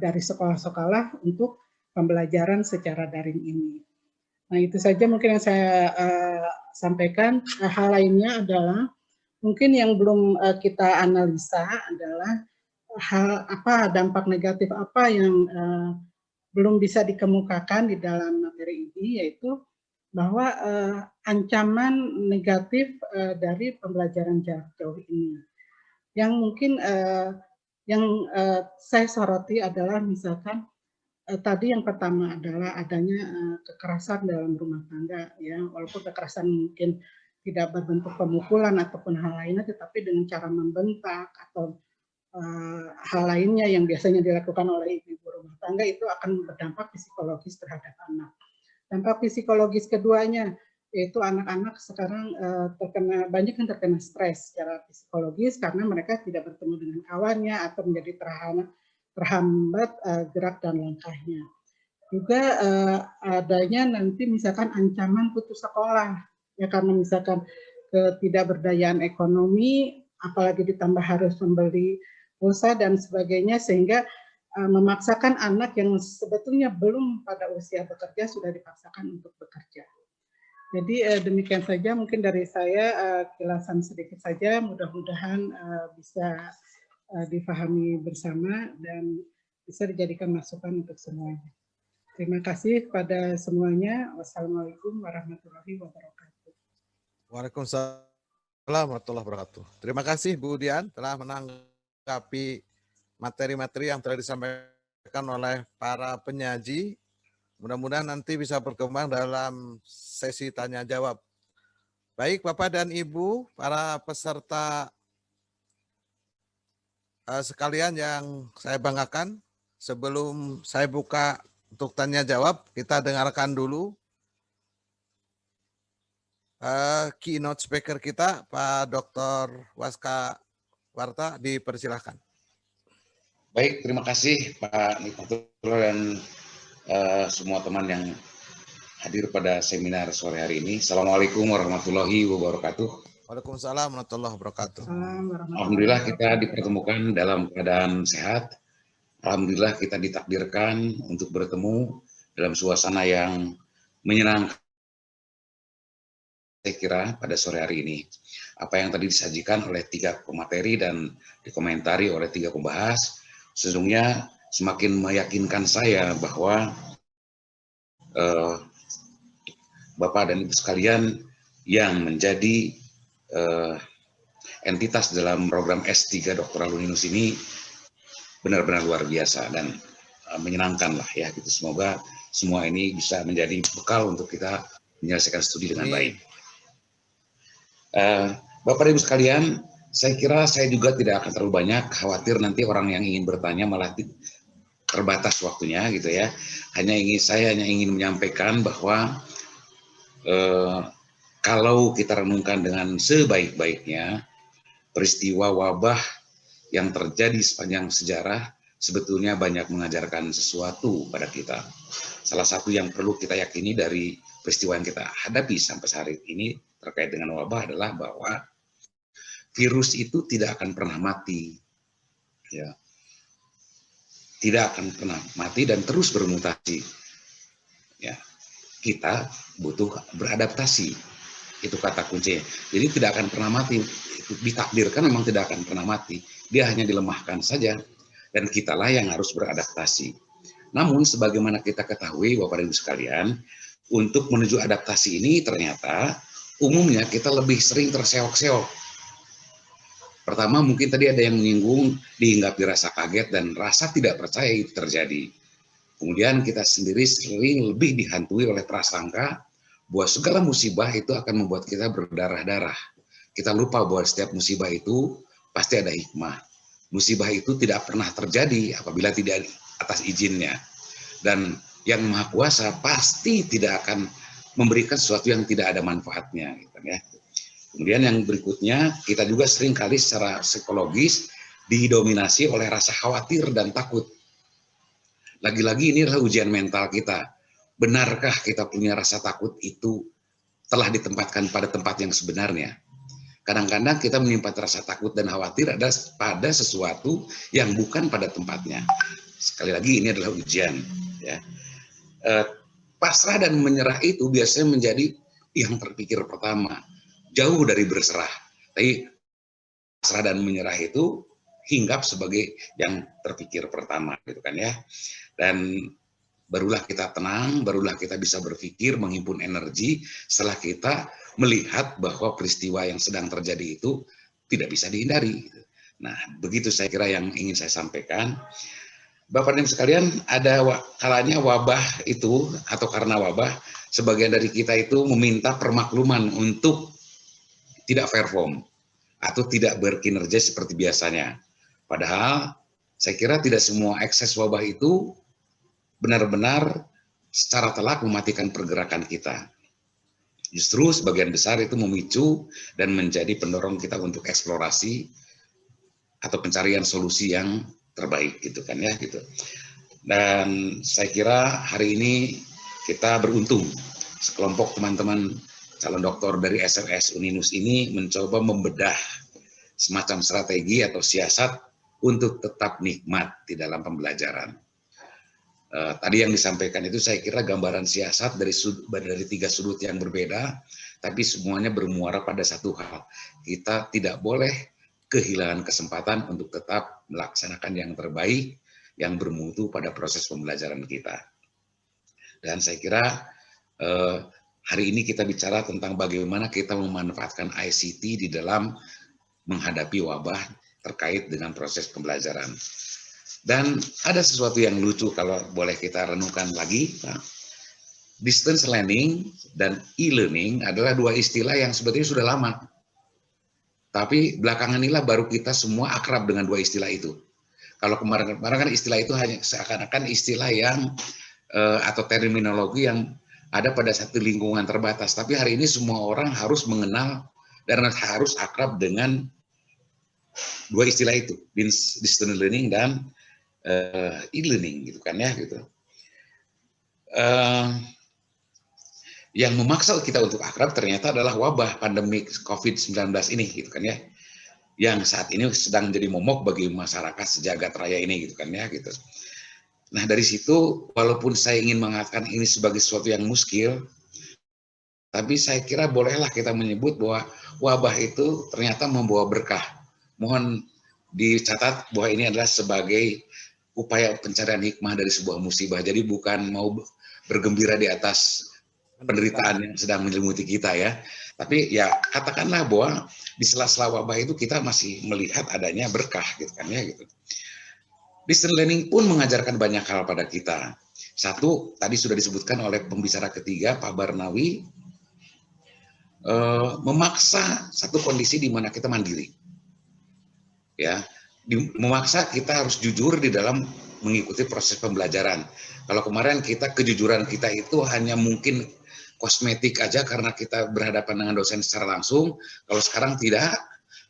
dari sekolah-sekolah untuk pembelajaran secara daring ini. Nah, itu saja mungkin yang saya sampaikan. Hal lainnya adalah mungkin yang belum kita analisa adalah dampak negatif apa yang belum bisa dikemukakan di dalam materi ini, yaitu bahwa ancaman negatif dari pembelajaran jarak jauh ini, yang mungkin Yang saya soroti adalah misalkan tadi yang pertama adalah adanya kekerasan dalam rumah tangga, ya, walaupun kekerasan mungkin tidak berbentuk pemukulan ataupun hal lainnya, tetapi dengan cara membentak atau hal lainnya yang biasanya dilakukan oleh ibu-ibu rumah tangga itu akan berdampak psikologis terhadap anak. Dampak psikologis keduanya yaitu anak-anak sekarang banyak yang terkena stres secara psikologis karena mereka tidak bertemu dengan kawannya atau menjadi terhambat gerak dan langkahnya. Juga adanya nanti misalkan ancaman putus sekolah, ya karena misalkan ketidakberdayaan ekonomi, apalagi ditambah harus membeli pulsa dan sebagainya, sehingga memaksakan anak yang sebetulnya belum pada usia bekerja sudah dipaksakan untuk bekerja. Jadi demikian saja mungkin dari saya, kilasan sedikit saja, mudah-mudahan bisa difahami bersama dan bisa dijadikan masukan untuk semuanya. Terima kasih kepada semuanya. Wassalamualaikum warahmatullahi wabarakatuh. Waalaikumsalam warahmatullahi wabarakatuh. Terima kasih Bu Dian telah menanggapi materi-materi yang telah disampaikan oleh para penyaji. Mudah-mudahan nanti bisa berkembang dalam sesi tanya jawab. Baik Bapak dan Ibu, para peserta sekalian yang saya banggakan, sebelum saya buka untuk tanya jawab, kita dengarkan dulu keynote speaker kita, Pak Dr. Waska Warta, dipersilahkan. Baik, terima kasih Pak Nikmatullah dan semua teman yang hadir pada seminar sore hari ini. Assalamualaikum warahmatullahi wabarakatuh. Waalaikumsalam warahmatullahi wabarakatuh. Alhamdulillah kita dipertemukan dalam keadaan sehat. Alhamdulillah kita ditakdirkan untuk bertemu dalam suasana yang menyenangkan. Saya kira pada sore hari ini, apa yang tadi disajikan oleh 3 pemateri dan dikomentari oleh 3 pembahas, sesungguhnya semakin meyakinkan saya bahwa Bapak dan Ibu sekalian yang menjadi entitas dalam program S3 Dr. Aluninus ini benar-benar luar biasa dan menyenangkan lah ya gitu. Semoga semua ini bisa menjadi bekal untuk kita menyelesaikan studi dengan baik. Bapak dan Ibu sekalian, saya kira saya juga tidak akan terlalu banyak khawatir nanti orang yang ingin bertanya malah terbatas waktunya gitu ya. Saya hanya ingin menyampaikan bahwa kalau kita renungkan dengan sebaik-baiknya, peristiwa wabah yang terjadi sepanjang sejarah sebetulnya banyak mengajarkan sesuatu pada kita. Salah satu yang perlu kita yakini dari peristiwa yang kita hadapi sampai hari ini terkait dengan wabah adalah bahwa virus itu tidak akan pernah mati, ya, tidak akan pernah mati dan terus bermutasi. Ya, kita butuh beradaptasi, itu kata kuncinya. Jadi tidak akan pernah mati, itu ditakdirkan memang tidak akan pernah mati. Dia hanya dilemahkan saja, dan kitalah yang harus beradaptasi. Namun sebagaimana kita ketahui Bapak dan Ibu sekalian, untuk menuju adaptasi ini ternyata umumnya kita lebih sering terseok-seok. Pertama mungkin tadi ada yang menyinggung dihinggapi rasa kaget dan rasa tidak percaya itu terjadi. Kemudian kita sendiri sering lebih dihantui oleh prasangka bahwa segala musibah itu akan membuat kita berdarah-darah. Kita lupa bahwa setiap musibah itu pasti ada hikmah. Musibah itu tidak pernah terjadi apabila tidak atas izinnya. Dan yang Maha Kuasa pasti tidak akan memberikan sesuatu yang tidak ada manfaatnya. Gitu ya. Kemudian yang berikutnya, kita juga sering kali secara psikologis didominasi oleh rasa khawatir dan takut. Lagi-lagi ini adalah ujian mental kita. Benarkah kita punya rasa takut itu telah ditempatkan pada tempat yang sebenarnya? Kadang-kadang kita menyimpan rasa takut dan khawatir ada pada sesuatu yang bukan pada tempatnya. Sekali lagi ini adalah ujian. Ya. Pasrah dan menyerah itu biasanya menjadi yang terpikir pertama. Jauh dari berserah. Tapi pasrah dan menyerah itu hinggap sebagai yang terpikir pertama, gitu kan ya. Dan barulah kita tenang, barulah kita bisa berpikir, menghimpun energi setelah kita melihat bahwa peristiwa yang sedang terjadi itu tidak bisa dihindari. Nah, begitu saya kira yang ingin saya sampaikan. Bapak dan Ibu sekalian, ada kalanya wabah itu, atau karena wabah, sebagian dari kita itu meminta permakluman untuk tidak perform atau tidak berkinerja seperti biasanya. Padahal saya kira tidak semua ekses wabah itu benar-benar secara telak mematikan pergerakan kita. Justru sebagian besar itu memicu dan menjadi pendorong kita untuk eksplorasi atau pencarian solusi yang terbaik gitu kan ya gitu. Dan saya kira hari ini kita beruntung sekelompok teman-teman calon doktor dari SLS Uninus ini mencoba membedah semacam strategi atau siasat untuk tetap nikmat di dalam pembelajaran. Tadi yang disampaikan itu saya kira gambaran siasat dari 3 sudut yang berbeda, tapi semuanya bermuara pada satu hal. Kita tidak boleh kehilangan kesempatan untuk tetap melaksanakan yang terbaik, yang bermutu pada proses pembelajaran kita. Dan saya kira hari ini kita bicara tentang bagaimana kita memanfaatkan ICT di dalam menghadapi wabah terkait dengan proses pembelajaran. Dan ada sesuatu yang lucu kalau boleh kita renungkan lagi, Pak. Distance learning dan e-learning adalah 2 istilah yang sebetulnya sudah lama. Tapi belakangan inilah baru kita semua akrab dengan 2 istilah itu. Kalau kemarin kan istilah itu hanya seakan-akan istilah yang atau terminologi yang ada pada satu lingkungan terbatas. Tapi hari ini semua orang harus mengenal dan harus akrab dengan 2 istilah itu, distance learning dan e-learning gitu kan ya gitu. Yang memaksa kita untuk akrab ternyata adalah wabah pandemi COVID-19 ini gitu kan ya, yang saat ini sedang jadi momok bagi masyarakat sejagat raya ini gitu kan ya gitu. Nah dari situ walaupun saya ingin mengatakan ini sebagai sesuatu yang muskil, tapi saya kira bolehlah kita menyebut bahwa wabah itu ternyata membawa berkah. Mohon dicatat bahwa ini adalah sebagai upaya pencarian hikmah dari sebuah musibah. Jadi bukan mau bergembira di atas penderitaan yang sedang menyelimuti kita ya. Tapi ya katakanlah bahwa di sela-sela wabah itu kita masih melihat adanya berkah gitu kan ya gitu. Distance learning pun mengajarkan banyak hal pada kita. Satu, tadi sudah disebutkan oleh pembicara ketiga Pak Barnawi, memaksa satu kondisi di mana kita mandiri. Ya, memaksa kita harus jujur di dalam mengikuti proses pembelajaran. Kalau kemarin kejujuran kita itu hanya mungkin kosmetik aja karena kita berhadapan dengan dosen secara langsung. Kalau sekarang tidak,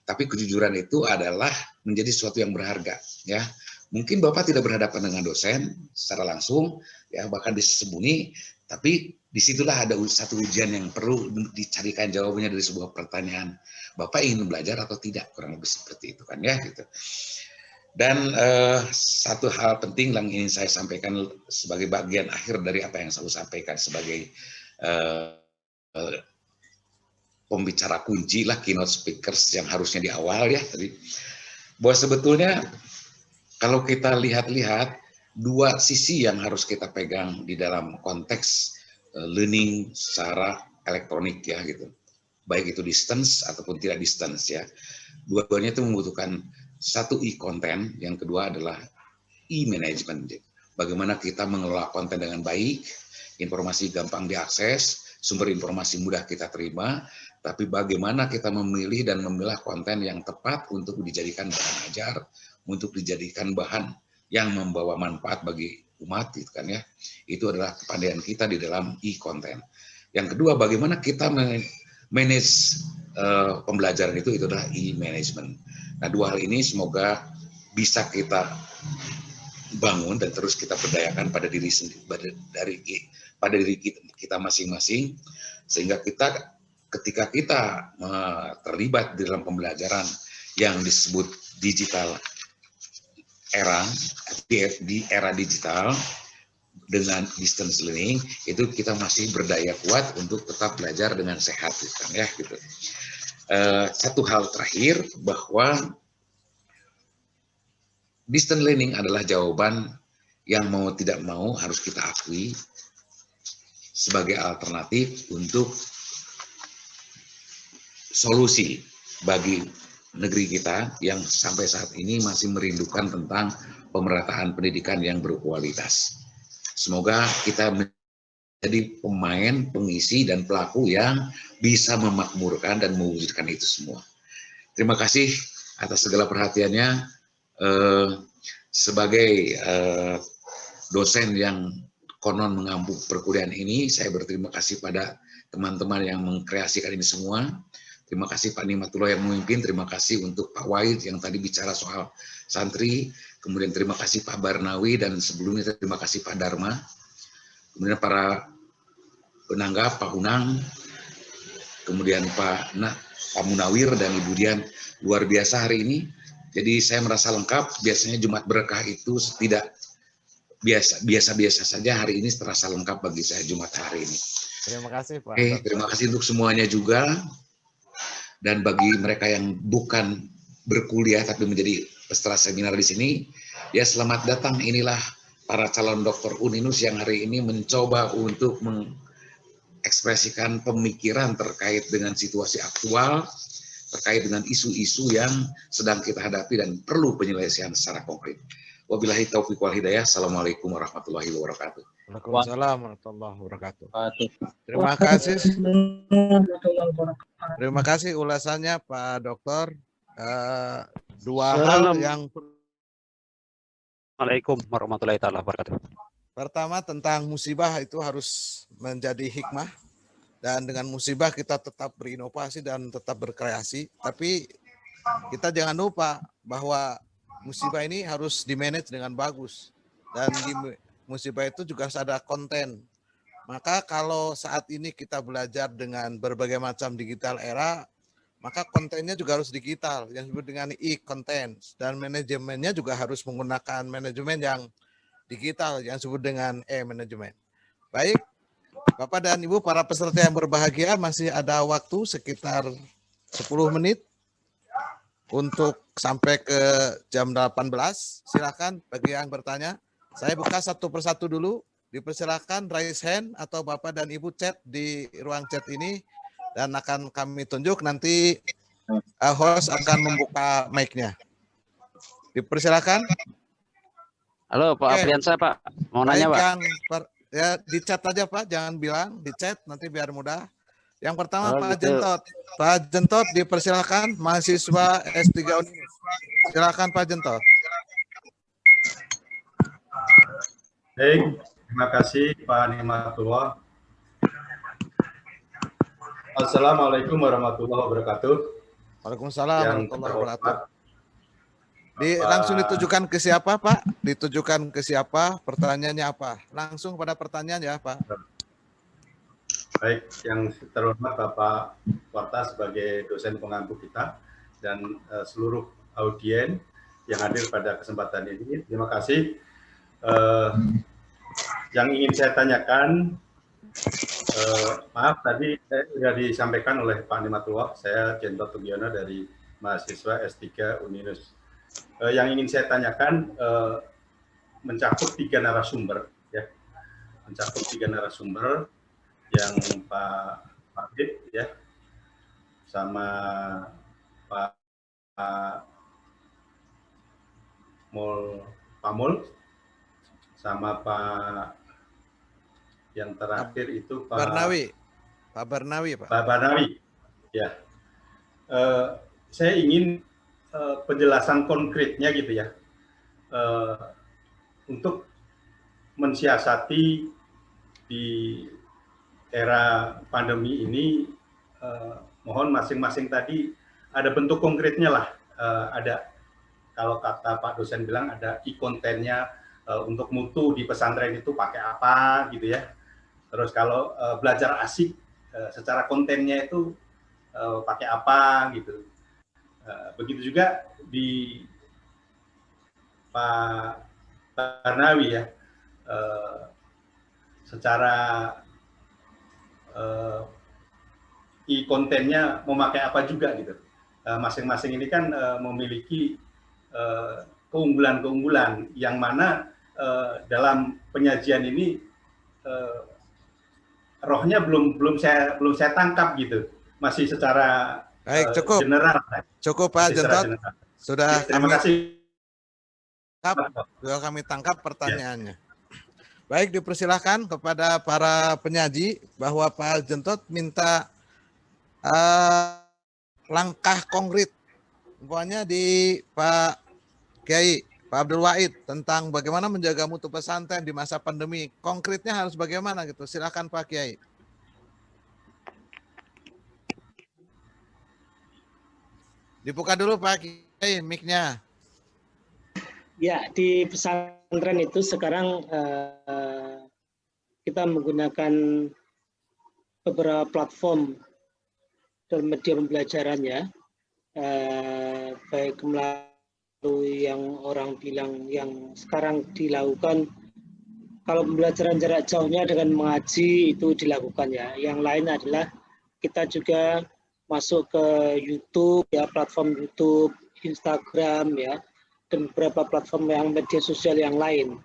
tapi kejujuran itu adalah menjadi sesuatu yang berharga. Ya, mungkin Bapak tidak berhadapan dengan dosen secara langsung, ya bahkan disembunyi, tapi disitulah ada satu ujian yang perlu dicarikan jawabannya dari sebuah pertanyaan. Bapak ingin belajar atau tidak, kurang lebih seperti itu kan ya gitu. Dan satu hal penting yang ingin saya sampaikan sebagai bagian akhir dari apa yang saya sampaikan sebagai pembicara kunci lah, keynote speakers yang harusnya di awal ya tadi, bahwa sebetulnya kalau kita lihat-lihat 2 sisi yang harus kita pegang di dalam konteks learning secara elektronik ya gitu, baik itu distance ataupun tidak distance ya. Dua-duanya itu membutuhkan satu e-content, yang kedua adalah e-management. Bagaimana kita mengelola konten dengan baik, informasi gampang diakses, sumber informasi mudah kita terima, tapi bagaimana kita memilih dan memilah konten yang tepat untuk dijadikan bahan ajar, untuk dijadikan bahan yang membawa manfaat bagi umat, gitu kan ya. Itu adalah kepandaian kita di dalam e-content. Yang kedua, bagaimana kita manage pembelajaran itu adalah e-management. Nah, 2 hal ini semoga bisa kita bangun dan terus kita berdayakan pada diri sendiri, pada diri kita masing-masing, sehingga kita ketika kita terlibat di dalam pembelajaran yang disebut digital era, di era digital dengan distance learning, itu kita masih berdaya kuat untuk tetap belajar dengan sehat kan ya gitu. Satu hal terakhir, bahwa distance learning adalah jawaban yang mau tidak mau harus kita akui sebagai alternatif untuk solusi bagi negeri kita yang sampai saat ini masih merindukan tentang pemerataan pendidikan yang berkualitas. Semoga kita menjadi pemain, pengisi, dan pelaku yang bisa memakmurkan dan mewujudkan itu semua. Terima kasih atas segala perhatiannya. Sebagai dosen yang konon mengampu perkuliahan ini, saya berterima kasih pada teman-teman yang mengkreasikan ini semua. Terima kasih Pak Nimatullah yang memimpin, terima kasih untuk Pak Wahid yang tadi bicara soal santri, kemudian terima kasih Pak Barnawi, dan sebelumnya terima kasih Pak Dharma, kemudian para penanggap, Pak Unang, kemudian Pak Munawir dan Ibu Dian, luar biasa hari ini. Jadi saya merasa lengkap. Biasanya Jumat Berkah itu tidak biasa-biasa saja, hari ini terasa lengkap bagi saya Jumat hari ini. Terima kasih Pak. Oke, terima kasih untuk semuanya juga. Dan bagi mereka yang bukan berkuliah tapi menjadi peserta seminar di sini, ya selamat datang. Inilah para calon dokter Uninus yang hari ini mencoba untuk mengekspresikan pemikiran terkait dengan situasi aktual, terkait dengan isu-isu yang sedang kita hadapi dan perlu penyelesaian secara konkret. Wabillahi taufiq wal hidayah. Assalamualaikum warahmatullahi wabarakatuh. Waalaikumsalam warahmatullahi wabarakatuh. Terima kasih ulasannya Pak Dokter. Dua hal yang Assalamualaikum warahmatullahi wabarakatuh. Pertama, tentang musibah itu harus menjadi hikmah, dan dengan musibah kita tetap berinovasi dan tetap berkreasi, tapi kita jangan lupa bahwa musibah ini harus di-manage dengan bagus, dan di musibah itu juga harus ada konten. Maka kalau saat ini kita belajar dengan berbagai macam digital era, maka kontennya juga harus digital, yang disebut dengan e-content, dan manajemennya juga harus menggunakan manajemen yang digital, yang disebut dengan e-manajemen. Baik, Bapak dan Ibu para peserta yang berbahagia, masih ada waktu sekitar 10 menit untuk sampai ke jam 18. Silakan bagi yang bertanya. Saya buka satu persatu dulu. Dipersilakan raise hand atau Bapak dan Ibu chat di ruang chat ini dan akan kami tunjuk, nanti host akan membuka mic-nya. Dipersilakan. Halo Pak Apriansa Pak, mau nanya Pak. Ya di chat aja Pak, jangan bilang, di chat nanti biar mudah. Yang pertama Pak gitu. Jentot. Pak Jentot dipersilakan, mahasiswa S3 Uninus. Silakan Pak Jentot. Baik, terima kasih Pak Nimatullah. Assalamualaikum warahmatullahi wabarakatuh. Waalaikumsalam warahmatullahi wabarakatuh. Langsung ditujukan ke siapa Pak? Ditujukan ke siapa? Pertanyaannya apa? Langsung pada pertanyaan ya Pak. Baik, yang terhormat Bapak Warta sebagai dosen pengampu kita dan seluruh audien yang hadir pada kesempatan ini, terima kasih. Yang ingin saya tanyakan, maaf tadi sudah disampaikan oleh Pak Nimatullah, saya Jentot Tugiono dari mahasiswa S3 Uninus. Yang ingin saya tanyakan mencakup 3 narasumber, ya, mencakup 3 narasumber yang Pak Habib, ya, sama Pak Mul, sama Pak yang terakhir itu Pak Barnawi. Pak Barnawi, Pak. Pak Barnawi, ya. Saya ingin penjelasan konkretnya gitu ya, untuk mensiasati di era pandemi ini. Mohon masing-masing tadi ada bentuk konkretnya lah, ada, kalau kata Pak dosen bilang ada e-kontennya, untuk mutu di pesantren itu pakai apa gitu ya. Terus kalau belajar asik secara kontennya itu pakai apa gitu. Begitu juga di Pak Barnawi ya, secara e-kontennya memakai apa juga gitu. Masing-masing ini kan memiliki keunggulan-keunggulan yang mana dalam penyajian ini rohnya belum saya tangkap gitu, masih secara Baik, cukup. General. Cukup Pak Jentot. Sudah terima kasih. Sudah kami tangkap pertanyaannya. Baik, dipersilahkan kepada para penyaji bahwa Pak Jentot minta langkah konkret, umpamanya di Pak Kiai, Pak Abdul Wahid, tentang bagaimana menjaga mutu pesantren di masa pandemi. Konkretnya harus bagaimana gitu? Silakan Pak Kiai. Dibuka dulu Pak Kiai mic-nya. Ya, di pesantren itu sekarang kita menggunakan beberapa platform dan media pembelajaran ya, baik melalui yang orang bilang yang sekarang dilakukan, kalau pembelajaran jarak jauhnya dengan mengaji itu dilakukan ya. Yang lain adalah kita juga masuk ke YouTube ya, platform YouTube, Instagram ya, dan beberapa platform yang media sosial yang lain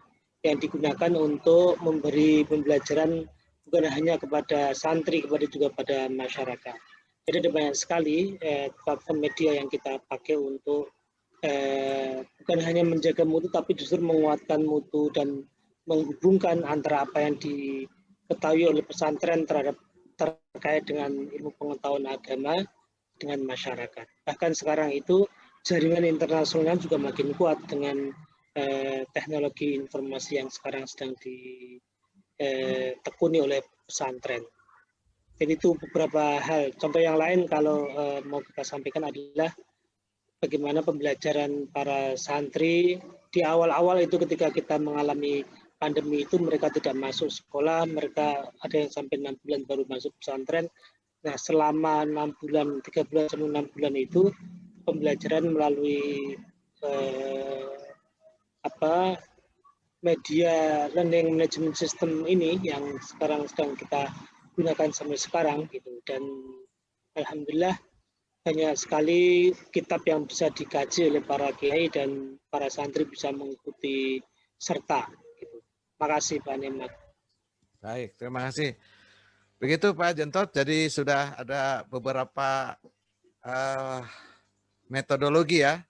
yang digunakan untuk memberi pembelajaran bukan hanya kepada santri, kepada juga pada masyarakat. Jadi ada banyak sekali platform media yang kita pakai untuk bukan hanya menjaga mutu, tapi justru menguatkan mutu dan menghubungkan antara apa yang diketahui oleh pesantren terkait dengan ilmu pengetahuan agama dengan masyarakat. Bahkan sekarang itu jaringan internasional juga makin kuat dengan teknologi informasi yang sekarang sedang ditekuni oleh pesantren. Jadi itu beberapa hal. Contoh yang lain kalau mau kita sampaikan adalah bagaimana pembelajaran para santri di awal-awal itu ketika kita mengalami pandemi itu mereka tidak masuk sekolah, mereka ada yang sampai 6 bulan baru masuk pesantren. Nah selama 6 bulan, 3 bulan sampai 6 bulan itu pembelajaran melalui media learning management system ini yang sekarang sedang kita gunakan sampai sekarang gitu, dan alhamdulillah banyak sekali kitab yang bisa dikaji oleh para kiai dan para santri bisa mengikuti serta gitu. Makasih Pak Nemat. Baik, terima kasih. Begitu Pak Jentot, jadi sudah ada beberapa metodologi ya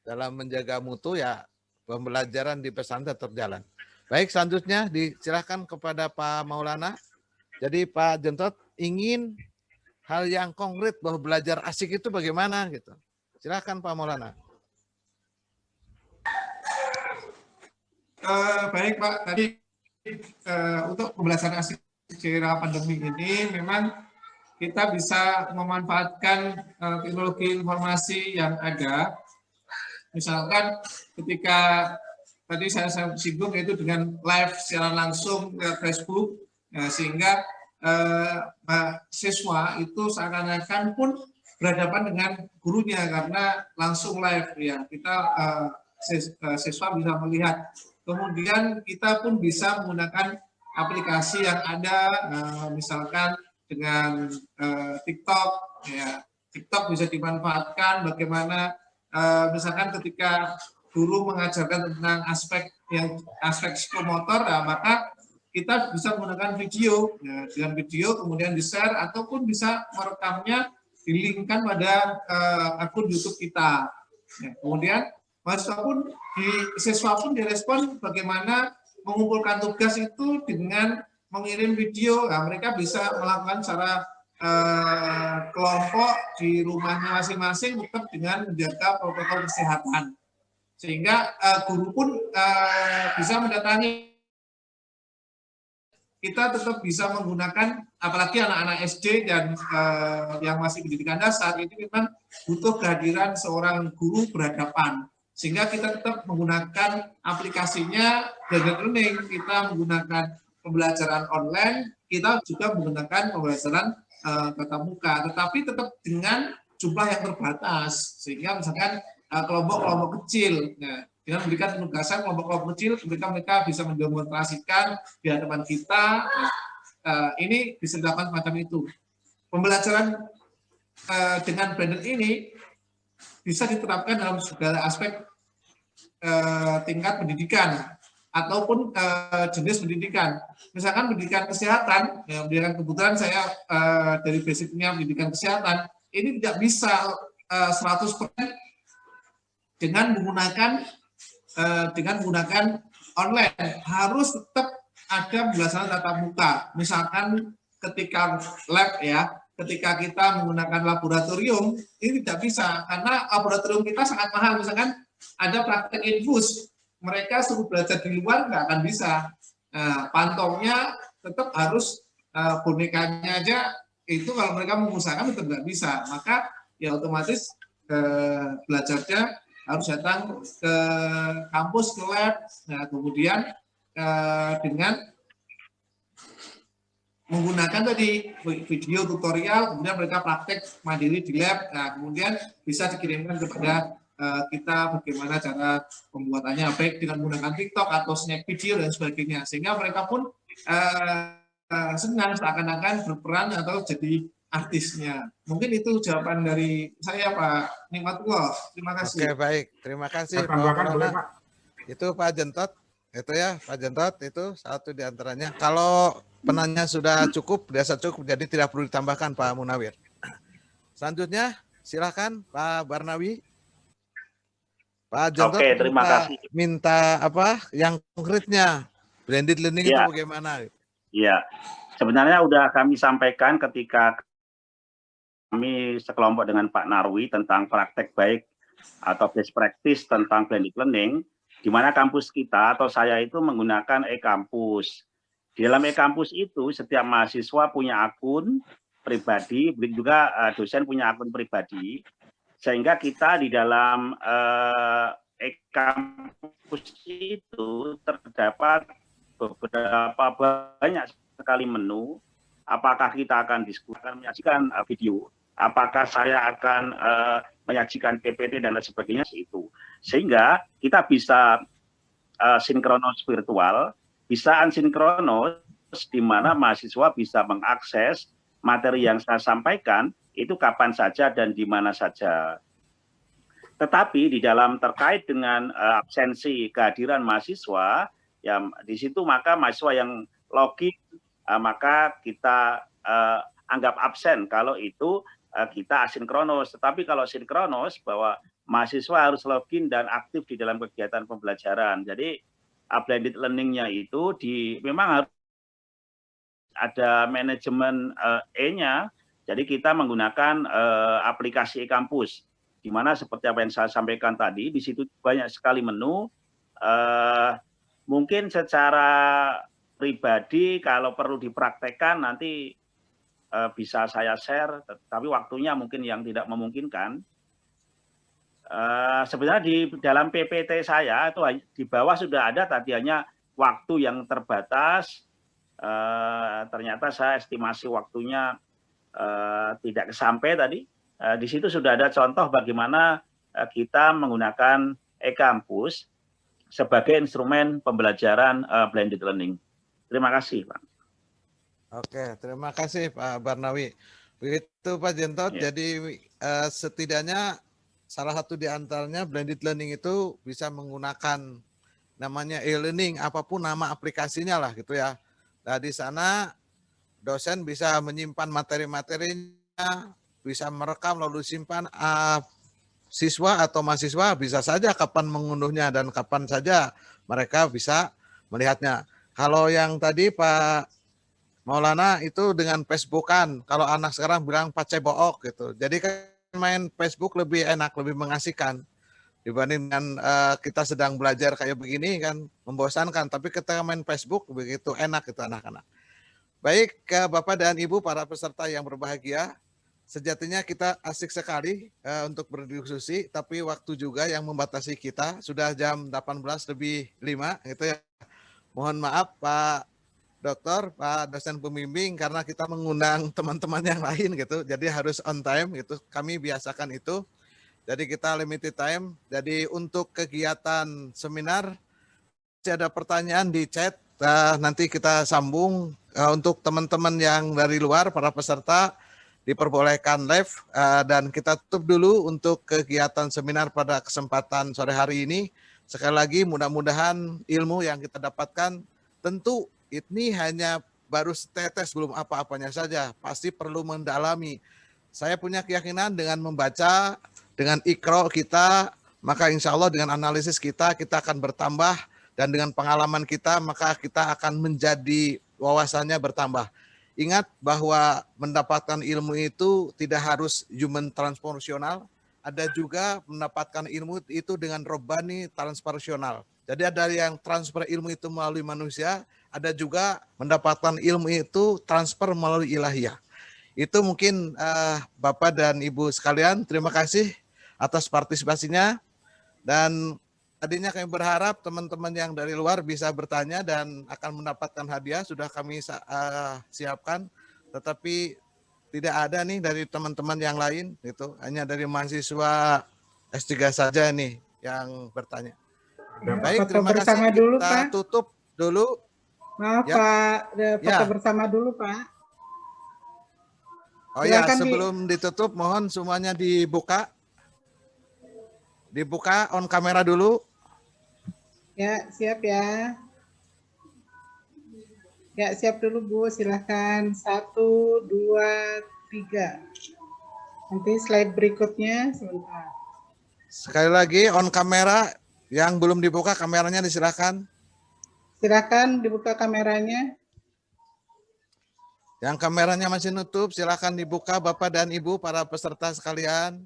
dalam menjaga mutu ya, pembelajaran di pesantren terjalan. Baik, selanjutnya disilahkan kepada Pak Maulana. Jadi Pak Jentot ingin hal yang konkret bahwa belajar asik itu bagaimana gitu. Silahkan Pak Maulana. Baik Pak, tadi untuk pembelajaran asik di era pandemi ini memang kita bisa memanfaatkan teknologi informasi yang ada. Misalkan ketika tadi saya singgung yaitu dengan live secara langsung ke Facebook, sehingga siswa itu seakan-akan pun berhadapan dengan gurunya karena langsung live ya. Kita siswa bisa melihat. Kemudian kita pun bisa menggunakan aplikasi yang ada, misalkan dengan TikTok ya. TikTok bisa dimanfaatkan bagaimana misalkan ketika guru mengajarkan tentang aspek psikomotor, maka kita bisa menggunakan video. Nah, dengan video kemudian di-share ataupun bisa merekamnya, di-linkkan pada akun YouTube kita. Ya, kemudian siswa pun direspon bagaimana mengumpulkan tugas itu dengan mengirim video. Nah, mereka bisa melakukan secara kelompok di rumahnya masing-masing tetap dengan menjaga protokol kesehatan. Sehingga guru pun bisa mendatangi. Kita tetap bisa menggunakan, apalagi anak-anak SD dan yang masih pendidikan dasar, ini memang butuh kehadiran seorang guru berhadapan. Sehingga kita tetap menggunakan aplikasinya blended learning, kita menggunakan pembelajaran online, kita juga menggunakan pembelajaran tatap muka, tetapi tetap dengan jumlah yang terbatas. Sehingga misalkan kelompok-kelompok kecil, nah, dengan memberikan penugasan kelompok-kelompok kecil, mereka bisa mendemonstrasikan di hadapan kita. Ini bisa dilakukan semacam itu. Pembelajaran dengan blended ini bisa diterapkan dalam segala aspek tingkat pendidikan ataupun jenis pendidikan. Misalkan pendidikan kesehatan, ya, pendidikan kebetulan saya dari basicnya pendidikan kesehatan, ini tidak bisa 100% dengan menggunakan online. Harus tetap ada pembelajaran tatap muka. Misalkan ketika lab ya, ketika kita menggunakan laboratorium, ini tidak bisa karena laboratorium kita sangat mahal. Misalkan ada praktek infus, mereka suruh belajar di luar nggak akan bisa. Pantongnya tetap harus bonekanya aja, itu kalau mereka mengusahakan tetap nggak bisa. Maka ya otomatis belajarnya harus datang ke kampus, ke lab. Nah, kemudian dengan menggunakan tadi video tutorial, kemudian mereka praktek mandiri di lab. Nah, kemudian bisa dikirimkan kepada kita bagaimana cara pembuatannya, baik dengan menggunakan TikTok atau snack video dan sebagainya, sehingga mereka pun senang seakan-akan berperan atau jadi artisnya. Mungkin itu jawaban dari saya, Pak Nikmatullah. Terima kasih. Oke, baik. Terima kasih, Pak Maulana. Itu Pak Jentot, itu ya, Pak Jentot itu satu di antaranya. Kalau penanya sudah cukup, biasa cukup, jadi tidak perlu ditambahkan, Pak Munawir. Selanjutnya, silakan Pak Barnawi. Pak Jentot, oke, terima kasih. Minta apa yang konkretnya? Blended learning itu bagaimana? Iya, sebenarnya sudah kami sampaikan ketika kami sekelompok dengan Pak Narwi tentang praktek baik atau best practice tentang blended learning, di mana kampus kita atau saya itu menggunakan e-kampus. Di dalam e-kampus itu setiap mahasiswa punya akun pribadi, juga dosen punya akun pribadi, sehingga kita di dalam e-kampus itu terdapat beberapa banyak sekali menu. Apakah kita akan diskusi, akan menyajikan video, apakah saya akan menyajikan PPT dan lain sebagainya itu. Sehingga kita bisa sinkronos virtual, bisa asinkronos, di mana mahasiswa bisa mengakses materi yang saya sampaikan itu kapan saja dan di mana saja. Tetapi di dalam terkait dengan absensi kehadiran mahasiswa, ya di situ maka mahasiswa yang login maka kita anggap absen kalau itu kita asinkronos. Tetapi kalau sinkronos bahwa mahasiswa harus login dan aktif di dalam kegiatan pembelajaran. Jadi blended learning-nya itu memang harus ada manajemen E-nya. Jadi kita menggunakan aplikasi e-kampus, di mana seperti apa yang saya sampaikan tadi, di situ banyak sekali menu. Mungkin secara pribadi kalau perlu dipraktekkan nanti bisa saya share, tapi waktunya mungkin yang tidak memungkinkan. Sebenarnya di dalam PPT saya itu di bawah sudah ada tadi hanya waktu yang terbatas. Ternyata saya estimasi waktunya tidak sampai tadi. Di situ sudah ada contoh bagaimana kita menggunakan e-kampus sebagai instrumen pembelajaran blended learning. Terima kasih, Pak. Oke, terima kasih Pak Barnawi. Begitu Pak Jentot, jadi setidaknya salah satu di antaranya blended learning itu bisa menggunakan namanya e-learning, apapun nama aplikasinya lah gitu ya. Nah di sana dosen bisa menyimpan materi-materinya, bisa merekam lalu simpan, siswa atau mahasiswa bisa saja kapan mengunduhnya dan kapan saja mereka bisa melihatnya. Kalau yang tadi Pak Maulana itu dengan Facebookan, kalau anak sekarang bilang pacebook gitu. Jadi kan main Facebook lebih enak, lebih mengasihkan dibanding dengan kita sedang belajar kayak begini kan membosankan. Tapi kita main Facebook begitu enak itu anak-anak. Baik Bapak dan Ibu para peserta yang berbahagia, sejatinya kita asik sekali untuk berdiskusi, tapi waktu juga yang membatasi kita. Sudah jam 18:05 gitu ya. Mohon maaf Pak Dokter, Pak dosen pembimbing, karena kita mengundang teman-teman yang lain gitu, jadi harus on time gitu. Kami biasakan itu. Jadi kita limited time. Jadi untuk kegiatan seminar, masih ada pertanyaan di chat. Nanti kita sambung. Untuk teman-teman yang dari luar, para peserta diperbolehkan live. Dan kita tutup dulu untuk kegiatan seminar pada kesempatan sore hari ini. Sekali lagi mudah-mudahan ilmu yang kita dapatkan tentu ini hanya baru setetes, belum apa-apanya saja. Pasti perlu mendalami saya punya keyakinan dengan membaca, dengan ikro kita, maka insya Allah dengan analisis kita akan bertambah, dan dengan pengalaman kita, maka kita akan menjadi wawasannya bertambah. Ingat bahwa mendapatkan ilmu itu tidak harus human transformational, ada juga mendapatkan ilmu itu dengan robbani transformational. Jadi ada yang transfer ilmu itu melalui manusia, ada juga mendapatkan ilmu itu transfer melalui ilahiyah. Itu mungkin Bapak dan Ibu sekalian, terima kasih atas partisipasinya. Dan tadinya kami berharap teman-teman yang dari luar bisa bertanya dan akan mendapatkan hadiah, sudah kami siapkan, tetapi tidak ada nih dari teman-teman yang lain, gitu. Hanya dari mahasiswa S3 saja nih yang bertanya. Baik, terima kasih. Dulu, kita Pak. tutup dulu. Maaf Ya. Pak, foto Ya. bersama dulu Pak. Oh ya, Silakan, sebelum ditutup mohon semuanya dibuka. Dibuka on kamera dulu. Ya, siap ya. Ya, siap dulu Bu, silahkan. 1, 2, 3. Nanti slide berikutnya sebentar. Sekali lagi on kamera, yang belum dibuka kameranya disilahkan. Silakan dibuka kameranya. Yang kameranya masih nutup, silakan dibuka Bapak dan Ibu para peserta sekalian.